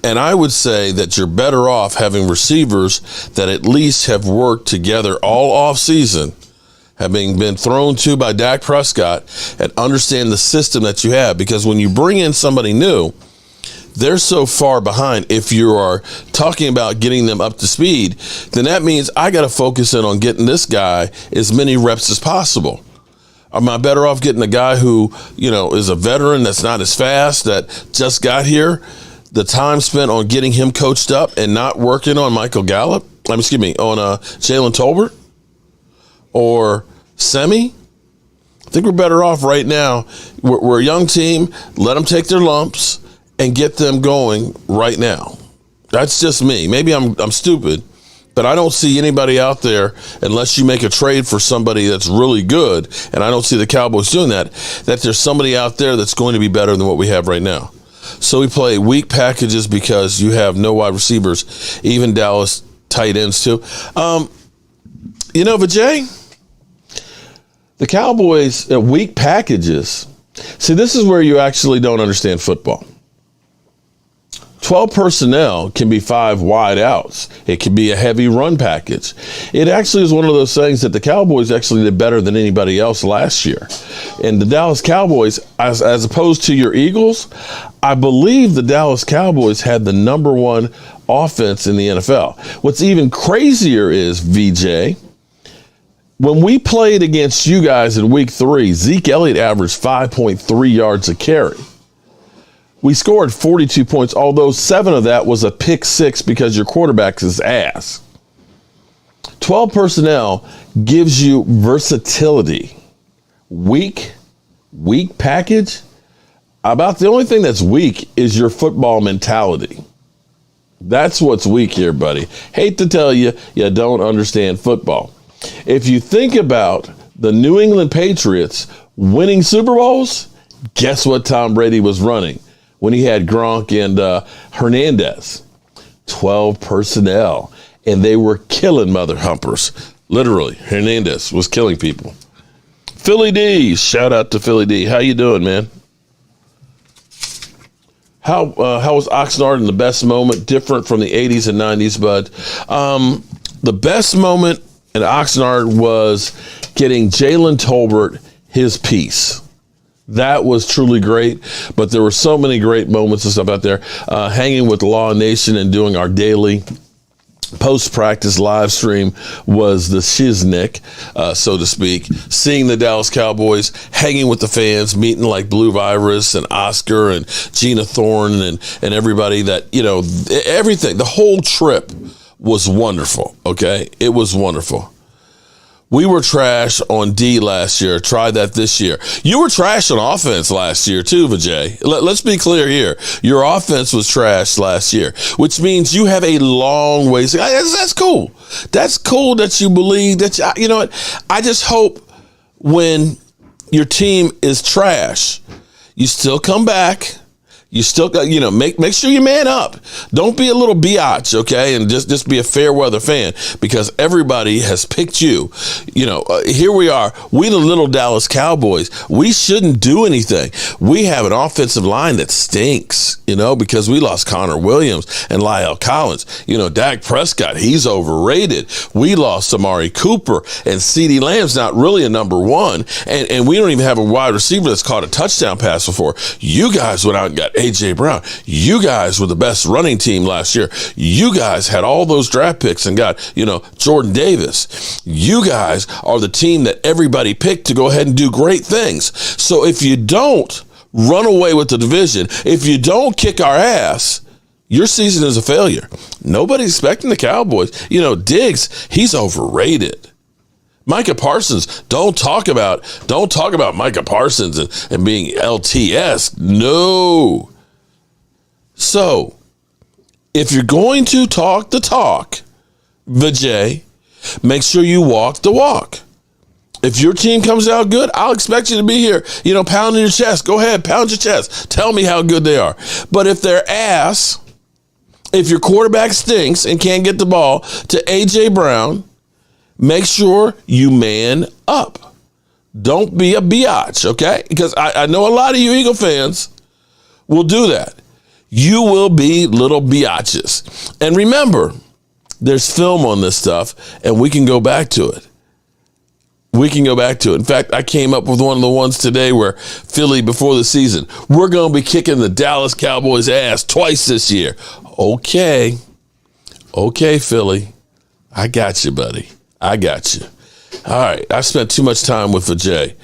And I would say that you're better off having receivers that at least have worked together all offseason, having been thrown to by Dak Prescott, and understand the system that you have. Because when you bring in somebody new, they're so far behind. If you are talking about getting them up to speed, then that means I got to focus in on getting this guy as many reps as possible. Am I better off getting a guy who, is a veteran that's not as fast, that just got here? The time spent on getting him coached up and not working on on Jalen Tolbert or Semi? I think we're better off right now. We're a young team. Let them take their lumps and get them going right now. That's just me. Maybe I'm stupid, but I don't see anybody out there, unless you make a trade for somebody that's really good, and I don't see the Cowboys doing that there's somebody out there that's going to be better than what we have right now. So we play weak packages because you have no wide receivers, even Dallas tight ends too. Vijay, the Cowboys, weak packages. See, this is where you actually don't understand football. 12 personnel can be 5 wide outs. It can be a heavy run package. It actually is one of those things that the Cowboys actually did better than anybody else last year. And the Dallas Cowboys, as opposed to your Eagles, I believe the Dallas Cowboys had the number 1 offense in the NFL. What's even crazier is, VJ, when we played against you guys in week 3, Zeke Elliott averaged 5.3 yards a carry. We scored 42 points, although 7 of that was a pick 6 because your quarterback's his ass. 12 personnel gives you versatility. Weak package. About the only thing that's weak is your football mentality. That's what's weak here, buddy. Hate to tell you, you don't understand football. If you think about the New England Patriots winning Super Bowls, guess what Tom Brady was running when he had Gronk and Hernandez? 12 personnel, and they were killing mother humpers. Literally, Hernandez was killing people. Philly D, shout out to Philly D. How you doing, man? How was Oxnard in the best moment? Different from the 80s and 90s, bud. The best moment in Oxnard was getting Jalen Tolbert his piece. That was truly great, but there were so many great moments and stuff out there. Hanging with Law Nation and doing our daily post-practice live stream was the shiznick, so to speak. Seeing the Dallas Cowboys hanging with the fans, meeting like Blue Virus and Oscar and Gina Thorne and everybody that, everything. The whole trip was wonderful, okay? It was wonderful. We were trash on D last year. Try that this year. You were trash on offense last year too, Vijay. Let's be clear here. Your offense was trash last year, which means you have a long ways. That's cool. That's cool that you believe that. You know what? I just hope when your team is trash, you still come back. You still got, make sure you man up. Don't be a little biatch, okay? And just be a fair weather fan, because everybody has picked you. Here we are. We the little Dallas Cowboys. We shouldn't do anything. We have an offensive line that stinks, because we lost Connor Williams and Lyle Collins. Dak Prescott, he's overrated. We lost Amari Cooper, and CeeDee Lamb's not really a number one. And we don't even have a wide receiver that's caught a touchdown pass before. You guys went out and got A.J. Brown. You guys were the best running team last year. You guys had all those draft picks and got, Jordan Davis. You guys are the team that everybody picked to go ahead and do great things. So if you don't run away with the division, if you don't kick our ass, your season is a failure. Nobody's expecting the Cowboys. Diggs, he's overrated. Micah Parsons, don't talk about Micah Parsons and being LTS. No. So, if you're going to talk the talk, Vijay, make sure you walk the walk. If your team comes out good, I'll expect you to be here, pounding your chest. Go ahead, pound your chest. Tell me how good they are. But if they're ass, if your quarterback stinks and can't get the ball to A.J. Brown, make sure you man up. Don't be a biatch, okay? Because I know a lot of you Eagle fans will do that. You will be little biatches. And remember, there's film on this stuff, and we can go back to it. In fact, I came up with one of the ones today where Philly, before the season, we're going to be kicking the Dallas Cowboys' ass twice this year. Okay, Philly. I got you, buddy. I got you. All right. I spent too much time with Vijay.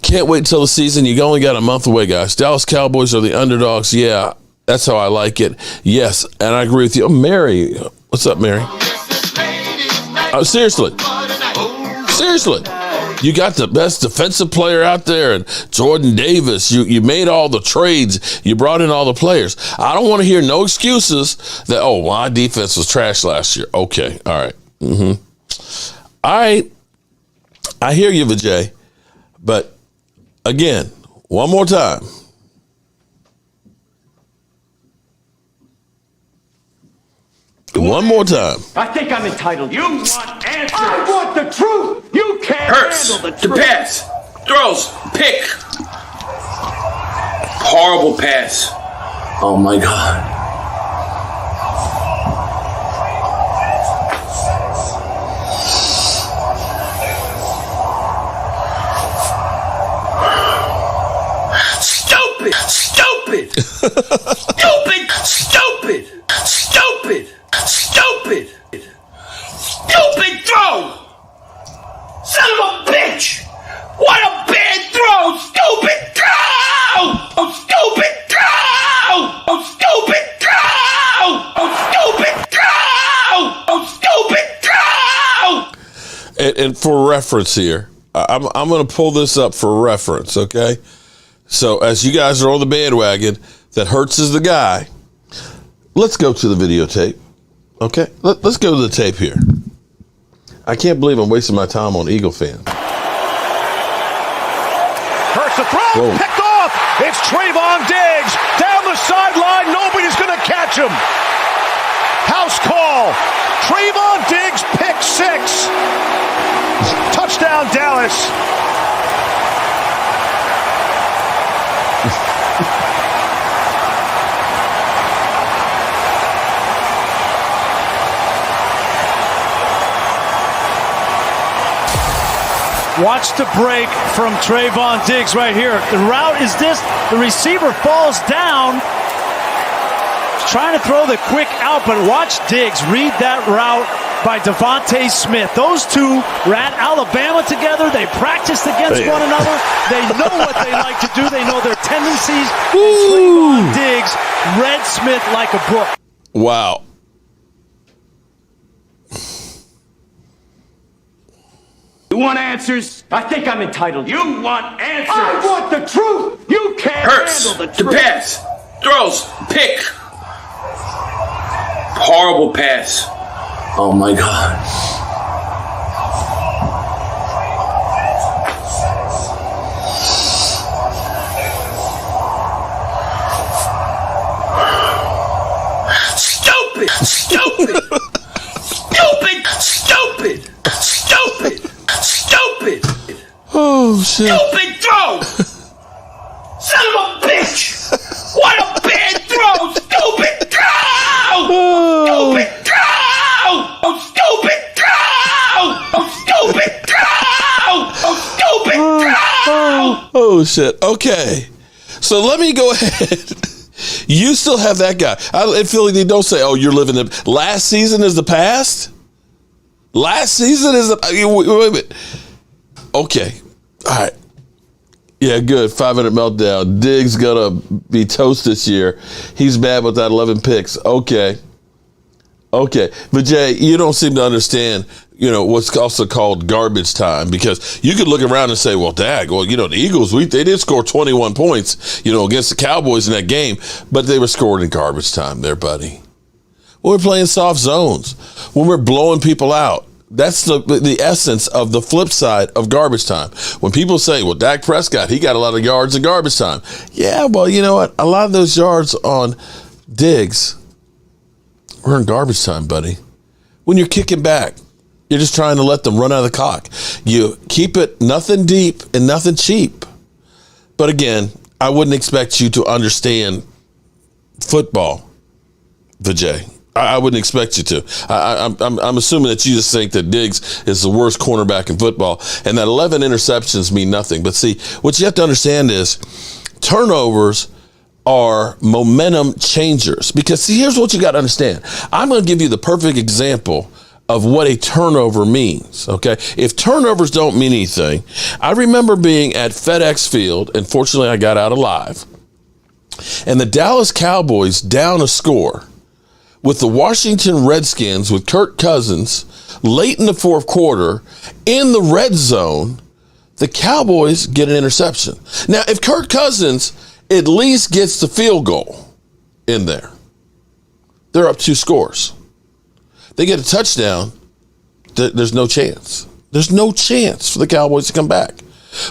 Can't wait until the season. You only got a month away, guys. Dallas Cowboys are the underdogs. Yeah, that's how I like it. Yes, and I agree with you. Oh, Mary. What's up, Mary? Seriously. You got the best defensive player out there, and Jordan Davis. You made all the trades. You brought in all the players. I don't want to hear no excuses that, my defense was trash last year. Okay. All right. All right. I hear you, Vijay. But again, one more time. One more time. I think I'm entitled. You want answers? I want the truth. You can't handle the truth. The pass. Throws. Pick. Horrible pass. Oh my God. Stupid. Stupid throw! Son of a bitch! What a bad throw! Stupid throw! Oh, stupid throw! Oh, stupid throw! Oh, stupid throw! Oh, stupid throw! And for reference here, I'm going to pull this up for reference, okay? So as you guys are on the bandwagon that Hurts is the guy, let's go to the videotape, okay? Let's go to the tape here. I can't believe I'm wasting my time on Eagle fans. Hurts the throw, whoa. Picked off. It's Trayvon Diggs down the sideline. Nobody's going to catch him. House call. Trayvon Diggs pick 6. Touchdown Dallas. Watch the break from Trayvon Diggs right here. The route is this. The receiver falls down. trying to throw the quick out, but watch Diggs read that route by Devontae Smith. Those two were at Alabama together. They practiced against one another. They know what they like to do. They know their tendencies. And Diggs read Smith like a book. Wow. You want answers? I think I'm entitled. You want answers? I want the truth. You can't handle the truth. The pass. Throws. Pick. Horrible pass. Oh my God. Stupid. Stupid. Stupid. Stupid. Stupid. Stupid. Oh, shit. Stupid throw. Son of a bitch. What a bad throw. Stupid throw. Stupid throw. Oh, stupid throw. Oh, stupid throw. Oh, stupid throw. Oh, shit. Okay. So let me go ahead. You still have that guy. I feel like they don't say, oh, you're living the last season is the past. Last season is the wait a minute. Okay. All right. Yeah, good. 500 meltdown. Diggs gonna be toast this year. He's bad with that 11 picks. Okay. But Jay, you don't seem to understand, what's also called garbage time, because you could look around and say, well, the Eagles, they did score 21 points, against the Cowboys in that game, but they were scored in garbage time there, buddy. When we're playing soft zones, when we're blowing people out. That's the essence of the flip side of garbage time. When people say, well, Dak Prescott, he got a lot of yards in garbage time. Yeah, well, you know what? A lot of those yards on Diggs were in garbage time, buddy. When you're kicking back, you're just trying to let them run out of the clock. You keep it nothing deep and nothing cheap. But again, I wouldn't expect you to understand football, Vijay. I wouldn't expect you to. I'm assuming that you just think that Diggs is the worst cornerback in football and that 11 interceptions mean nothing. But see, what you have to understand is turnovers are momentum changers. Because see, here's what you got to understand. I'm going to give you the perfect example of what a turnover means, okay? If turnovers don't mean anything, I remember being at FedEx Field, and fortunately I got out alive, and the Dallas Cowboys down a score with the Washington Redskins with Kirk Cousins late in the fourth quarter in the red zone. The Cowboys get an interception. Now, if Kirk Cousins at least gets the field goal in there, they're up 2 scores. They get a touchdown, there's no chance. There's no chance for the Cowboys to come back.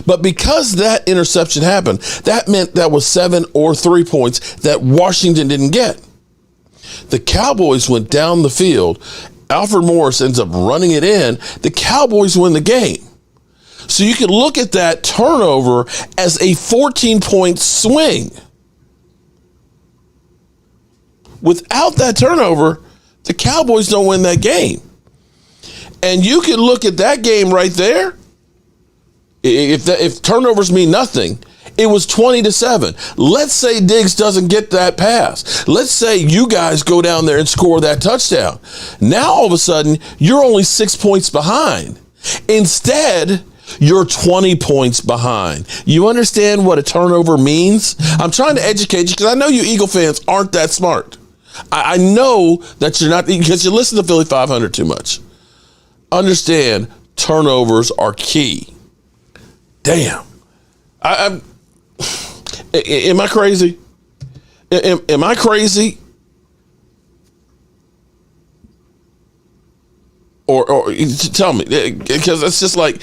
But because that interception happened, that meant that was 7 or 3 points that Washington didn't get. The Cowboys went down the field. Alfred Morris ends up running it in. The Cowboys win the game. So you can look at that turnover as a 14-point swing. Without that turnover, the Cowboys don't win that game. And you can look at that game right there. If turnovers mean nothing, it was 20-7. Let's say Diggs doesn't get that pass. Let's say you guys go down there and score that touchdown. Now, all of a sudden, you're only 6 points behind. Instead, you're 20 points behind. You understand what a turnover means? I'm trying to educate you because I know you Eagle fans aren't that smart. I know that you're not, because you listen to Philly 500 too much. Understand, turnovers are key. Damn. Am I crazy? Am I crazy? Or tell me, because it's just like,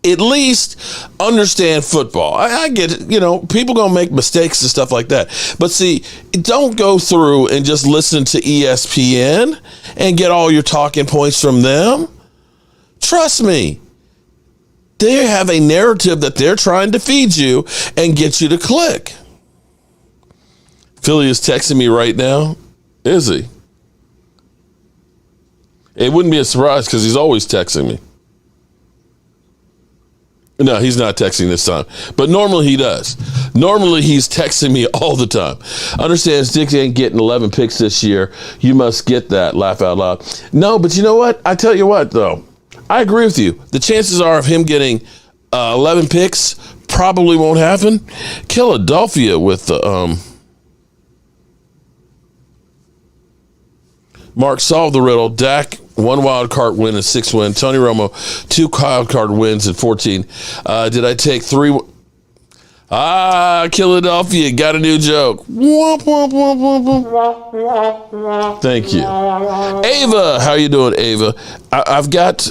at least understand football. I get it, people gonna make mistakes and stuff like that. But see, don't go through and just listen to ESPN and get all your talking points from them. Trust me. They have a narrative that they're trying to feed you and get you to click. Philly is texting me right now. Is he? It wouldn't be a surprise because he's always texting me. No, he's not texting this time. But normally he does. Normally he's texting me all the time. Understands Diggs ain't getting 11 picks this year. You must get that. Laugh out loud. No, but you know what? I tell you what, though. I agree with you. The chances are of him getting 11 picks probably won't happen. Philadelphia with the... Mark, solve the riddle. Dak, 1 wild card win and 6 win. Tony Romo, 2 wild card wins and 14. Did I take 3? Philadelphia got a new joke. Womp, womp, womp, womp, womp. Thank you. Ava, how you doing, Ava? I've got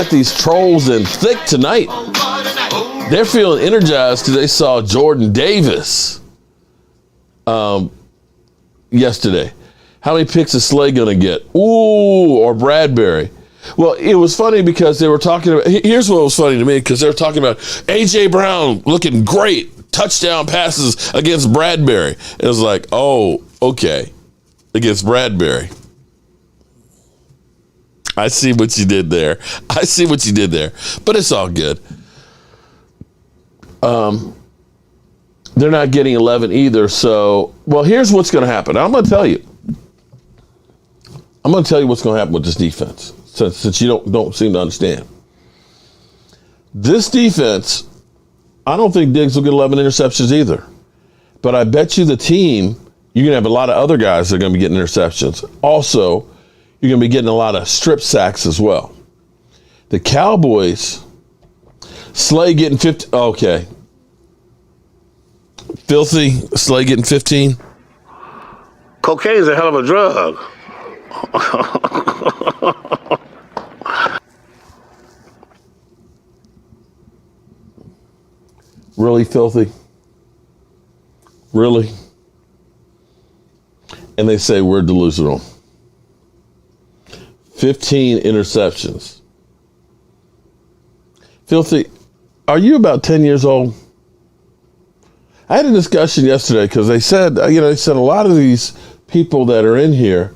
these trolls in thick tonight. They're feeling energized because they saw Jordan Davis yesterday. How many picks is Slay going to get? Ooh, or Bradbury. Well, it was funny because they were talking about, here's what was funny to me, because they were talking about A.J. Brown looking great, touchdown passes against Bradbury. It was like, oh, okay, against Bradbury. I see what you did there. But it's all good. They're not getting 11 either, so, well, here's what's going to happen. I'm going to tell you. what's going to happen with this defense, since you don't seem to understand. This defense, I don't think Diggs will get 11 interceptions either. But I bet you the team, you're going to have a lot of other guys that are going to be getting interceptions. Also, you're going to be getting a lot of strip sacks as well. The Cowboys, Slay getting 50. Okay. Filthy, Slay getting 15. Cocaine's a hell of a drug. Really, Filthy? Really? And they say we're delusional. 15 interceptions. Filthy, are you about 10 years old? I had a discussion yesterday because they said a lot of these people that are in here,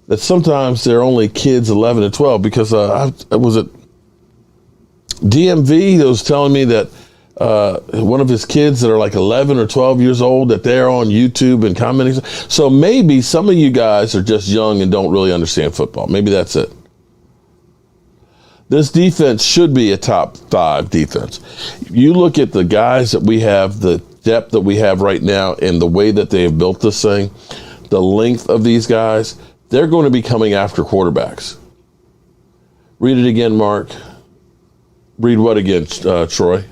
that sometimes they're only kids 11 and 12, because I was at DMV that was telling me that one of his kids that are like 11 or 12 years old, that they're on YouTube and commenting. So maybe some of you guys are just young and don't really understand football. Maybe that's it. This defense should be a top 5 defense. You look at the guys that we have, the depth that we have right now, and the way that they have built this thing, the length of these guys, they're going to be coming after quarterbacks. Read it again, Mark. Read what again, Troy?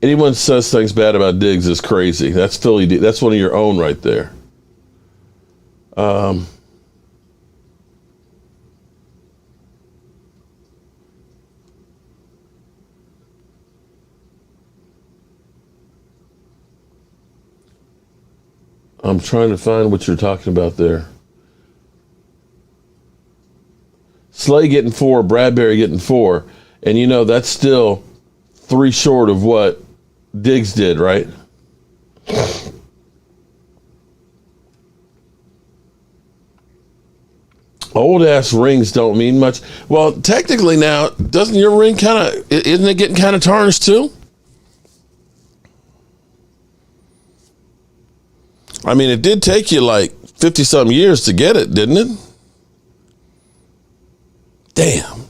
Anyone says things bad about Diggs is crazy. That's Philly. That's one of your own right there. I'm trying to find what you're talking about there. Slay getting 4, Bradbury getting 4, and that's still 3 short of what Diggs did, right? Old ass rings don't mean much. Well, technically now, doesn't your ring isn't it getting kind of tarnished too? I mean, it did take you like 50-something years to get it, didn't it? Damn.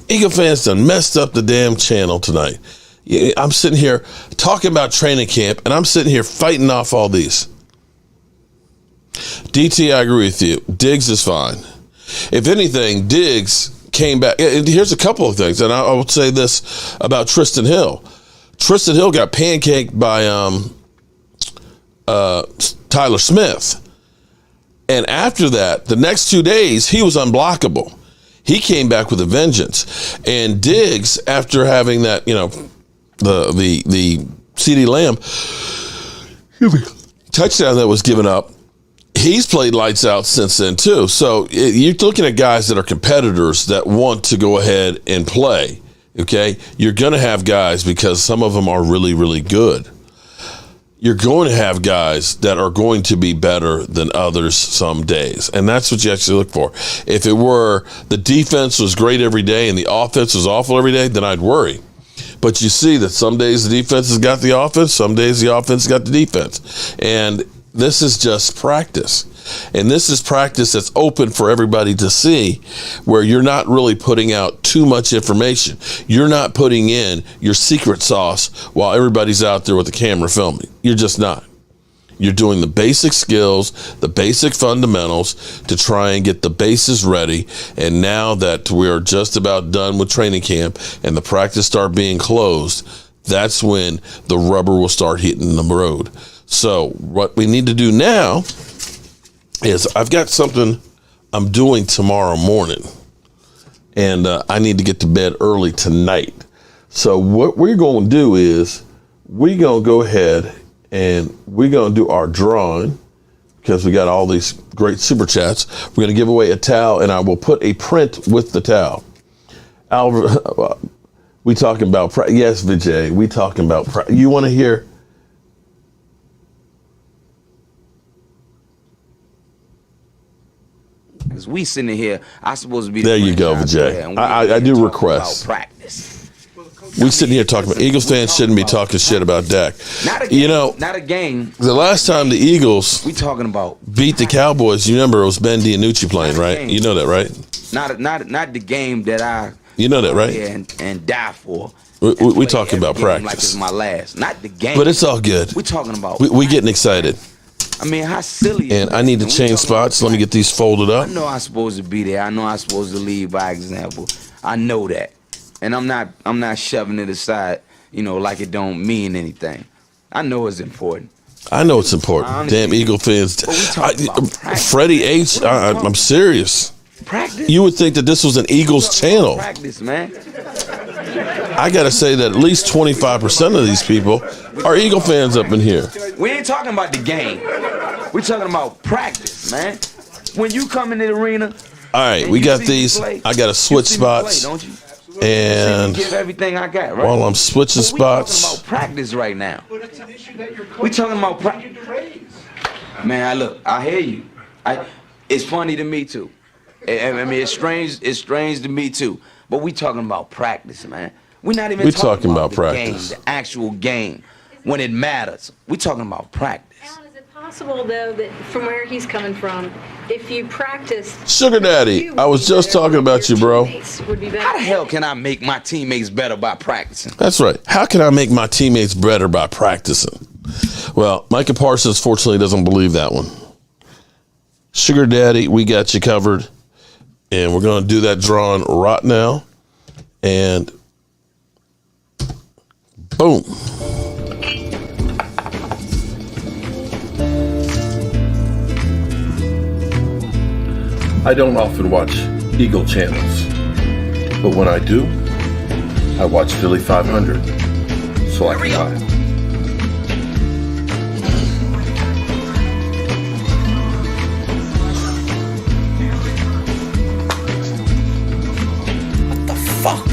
Eagle fans done messed up the damn channel tonight. I'm sitting here talking about training camp, and I'm sitting here fighting off all these. DT, I agree with you. Diggs is fine. If anything, Diggs came back. And here's a couple of things, and I will say this about Tristan Hill. Tristan Hill got pancaked by Tyler Smith. And after that, the next 2 days, he was unblockable. He came back with a vengeance. And Diggs, after having that, the CeeDee Lamb touchdown that was given up, he's played lights out since then too. So you're looking at guys that are competitors that want to go ahead and play. Okay, you're going to have guys, because some of them are really, really good. you're going to have guys that are going to be better than others some days. And that's what you actually look for. If it were the defense was great every day and the offense was awful every day, then I'd worry. But you see that some days the defense has got the offense, some days the offense has got the defense. And this is just practice. And this is practice that's open for everybody to see, where you're not really putting out too much information. You're not putting in your secret sauce while everybody's out there with the camera filming. You're just not. You're doing the basic skills, the basic fundamentals to try and get the bases ready. And now that we're just about done with training camp and the practice start being closed, that's when the rubber will start hitting the road. So what we need to do now is I've got something I'm doing tomorrow morning, and I need to get to bed early tonight. So what we're going to do is we're going to go ahead and we're going to do our drawing, because we got all these great super chats. We're going to give away a towel, and I will put a print with the towel. Albert, we talking about yes, Vijay. We talking about you want to hear? Because we sitting here, I supposed to be. There you go, Vijay. I do request. Practice. We sitting here talking about Eagles fans shouldn't be talking shit about Dak. Not a game. The last time the Eagles we talking about beat the Cowboys, you remember it was Ben DiNucci playing, right? You know that, right? Not the game that I. You know that, right? And die for. We talking about practice. Like it's my last. Not the game. But it's all good. We talking about. We getting excited. I mean, how silly. And I need to change spots. Let me get these folded up. I know I'm supposed to be there. I know I'm supposed to lead by example. I know that. And I'm not shoving it aside, like it don't mean anything. I know it's important. I know it's important. Damn Eagle fans. Freddie H, I'm serious. Practice? You would think that this was an Eagles channel. Practice, man. I got to say that at least 25% of these people are Eagle fans up in here. We ain't talking about the game. We're talking about practice, man. When you come in the arena. All right, we got these. I got to switch spots. Don't you? And give everything I got, right? While I'm switching spots. We're talking about practice right now. We're talking about practice. Man, I hear you. It's funny to me, too. I mean, it's strange to me, too. But we talking about practice, man. We're not even talking about the practice. Game, the actual game, when it matters. We're talking about practice. Alan, is it possible, though, that from where he's coming from, if you practice... Sugar Daddy, I was just talking about you, bro. How the hell can I make my teammates better by practicing? That's right. How can I make my teammates better by practicing? Well, Micah Parsons, fortunately, doesn't believe that one. Sugar Daddy, we got you covered. And we're going to do that drawing right now. And boom. I don't often watch Eagle channels, but when I do, I watch Philly 500, so I can lie. Fuck.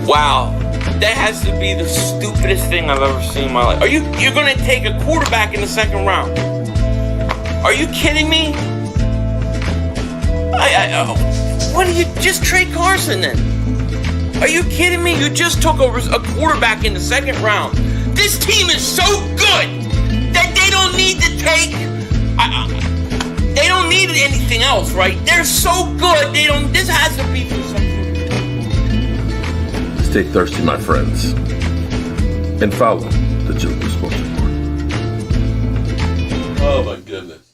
Wow, that has to be the stupidest thing I've ever seen in my life. You're gonna take a quarterback in the second round? Are you kidding me? What do you just trade Carson then? Are you kidding me? You just took a quarterback in the second round. This team is so good that they don't need to take. They don't need anything else, right? They're so good. This has to be for something. Stay thirsty, my friends, and follow the Jobu Sports Report. Oh my goodness!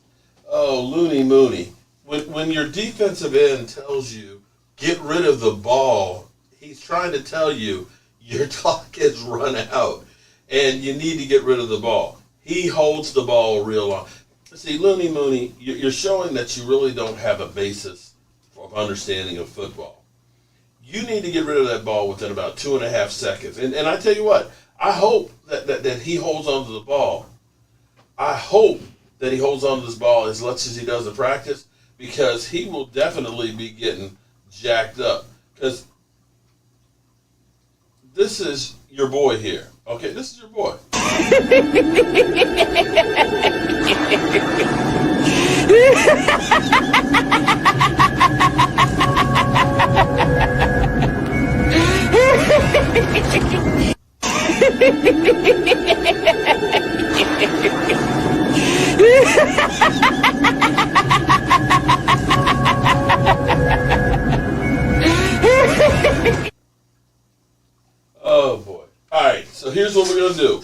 Oh, Looney Mooney. When your defensive end tells you get rid of the ball, he's trying to tell you your clock has run out, and you need to get rid of the ball. He holds the ball real long. See, Looney Mooney, you're showing that you really don't have a basis of understanding of football. You need to get rid of that ball within about 2.5 seconds. And I tell you what, I hope that he holds on to the ball. I hope that he holds on to this ball as much as he does in practice, because he will definitely be getting jacked up. Because this is your boy here. Okay, this is your boy. Oh boy. All right, so here's what we're going to do.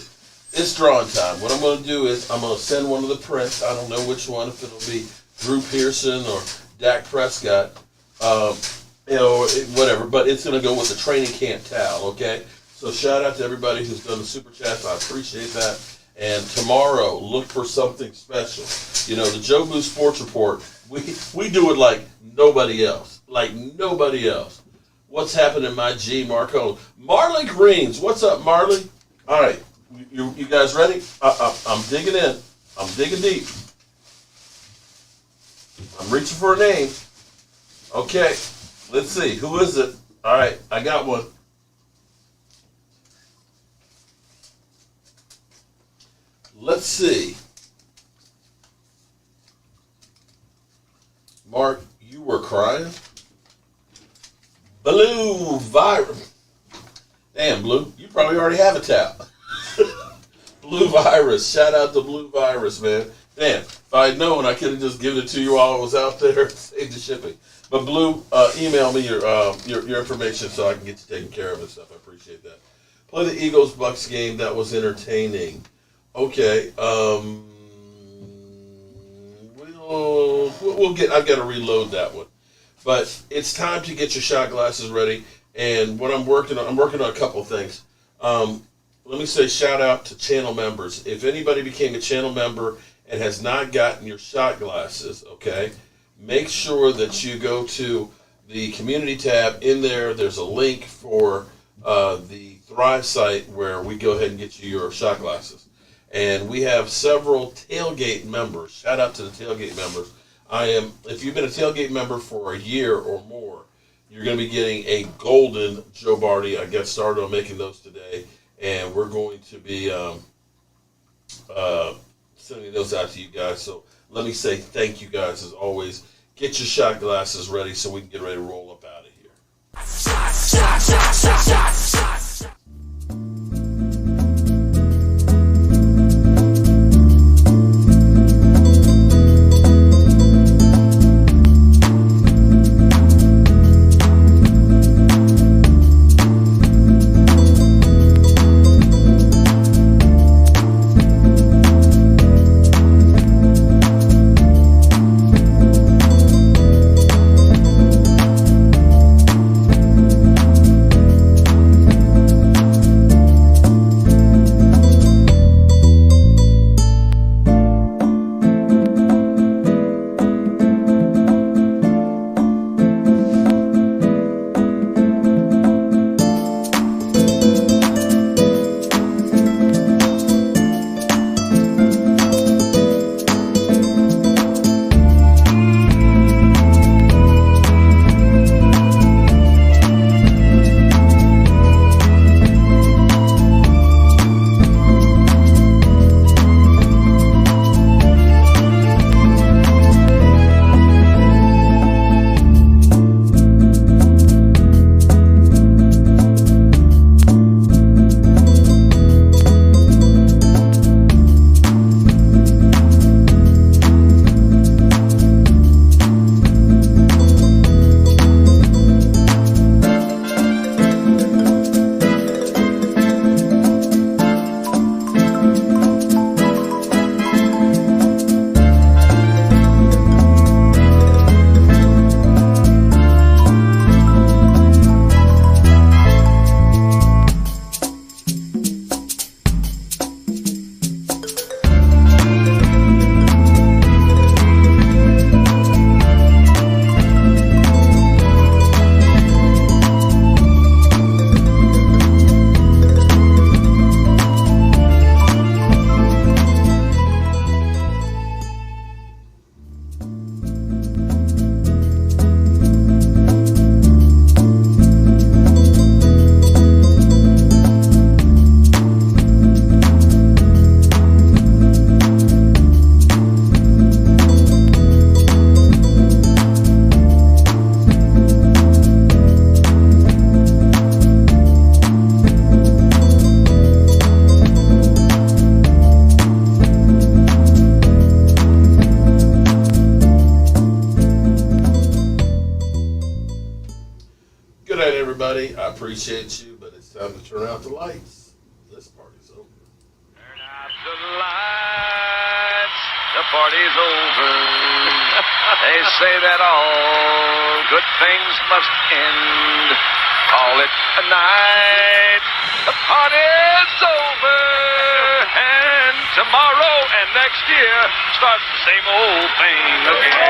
It's drawing time. What I'm going to do is I'm going to send one of the prints. I don't know which one, if it'll be Drew Pearson or Dak Prescott, whatever, but it's going to go with the training camp towel, okay? So shout out to everybody who's done the super chats. I appreciate that. And tomorrow, look for something special. You know, the Jobu Sports Report, we do it like nobody else. Like nobody else. What's happening, my G, Mark Holmes? Marley Greens. What's up, Marley? All right. You guys ready? I'm digging in. I'm digging deep. I'm reaching for a name. Okay. Let's see. Who is it? All right. I got one. Let's see. Mark, you were crying? Blue Virus. Damn, Blue. You probably already have a towel. Blue Virus. Shout out to Blue Virus, man. Damn. If I had known, I could have just given it to you while I was out there. Save the shipping. But Blue, email me your information so I can get you taken care of and stuff. I appreciate that. Play the Eagles-Bucks game. That was entertaining. Okay. We'll get. I've got to reload that one. But it's time to get your shot glasses ready. And what I'm working on a couple of things. Let me say shout out to channel members. If anybody became a channel member and has not gotten your shot glasses, okay, make sure that you go to the community tab. In there, there's a link for the Thrive site where we go ahead and get you your shot glasses. And we have several tailgate members. Shout out to the tailgate members. If you've been a tailgate member for a year or more, you're going to be getting a golden Joe Barty. I got started on making those today, and we're going to be sending those out to you guys. So let me say thank you guys as always. Get your shot glasses ready so we can get ready to roll up out of here. buddy. I appreciate you, but it's time to turn out the lights. This party's over. Turn out the lights. The party's over. They say that all good things must end. Call it a night. The party's over. And tomorrow and next year starts the same old thing again.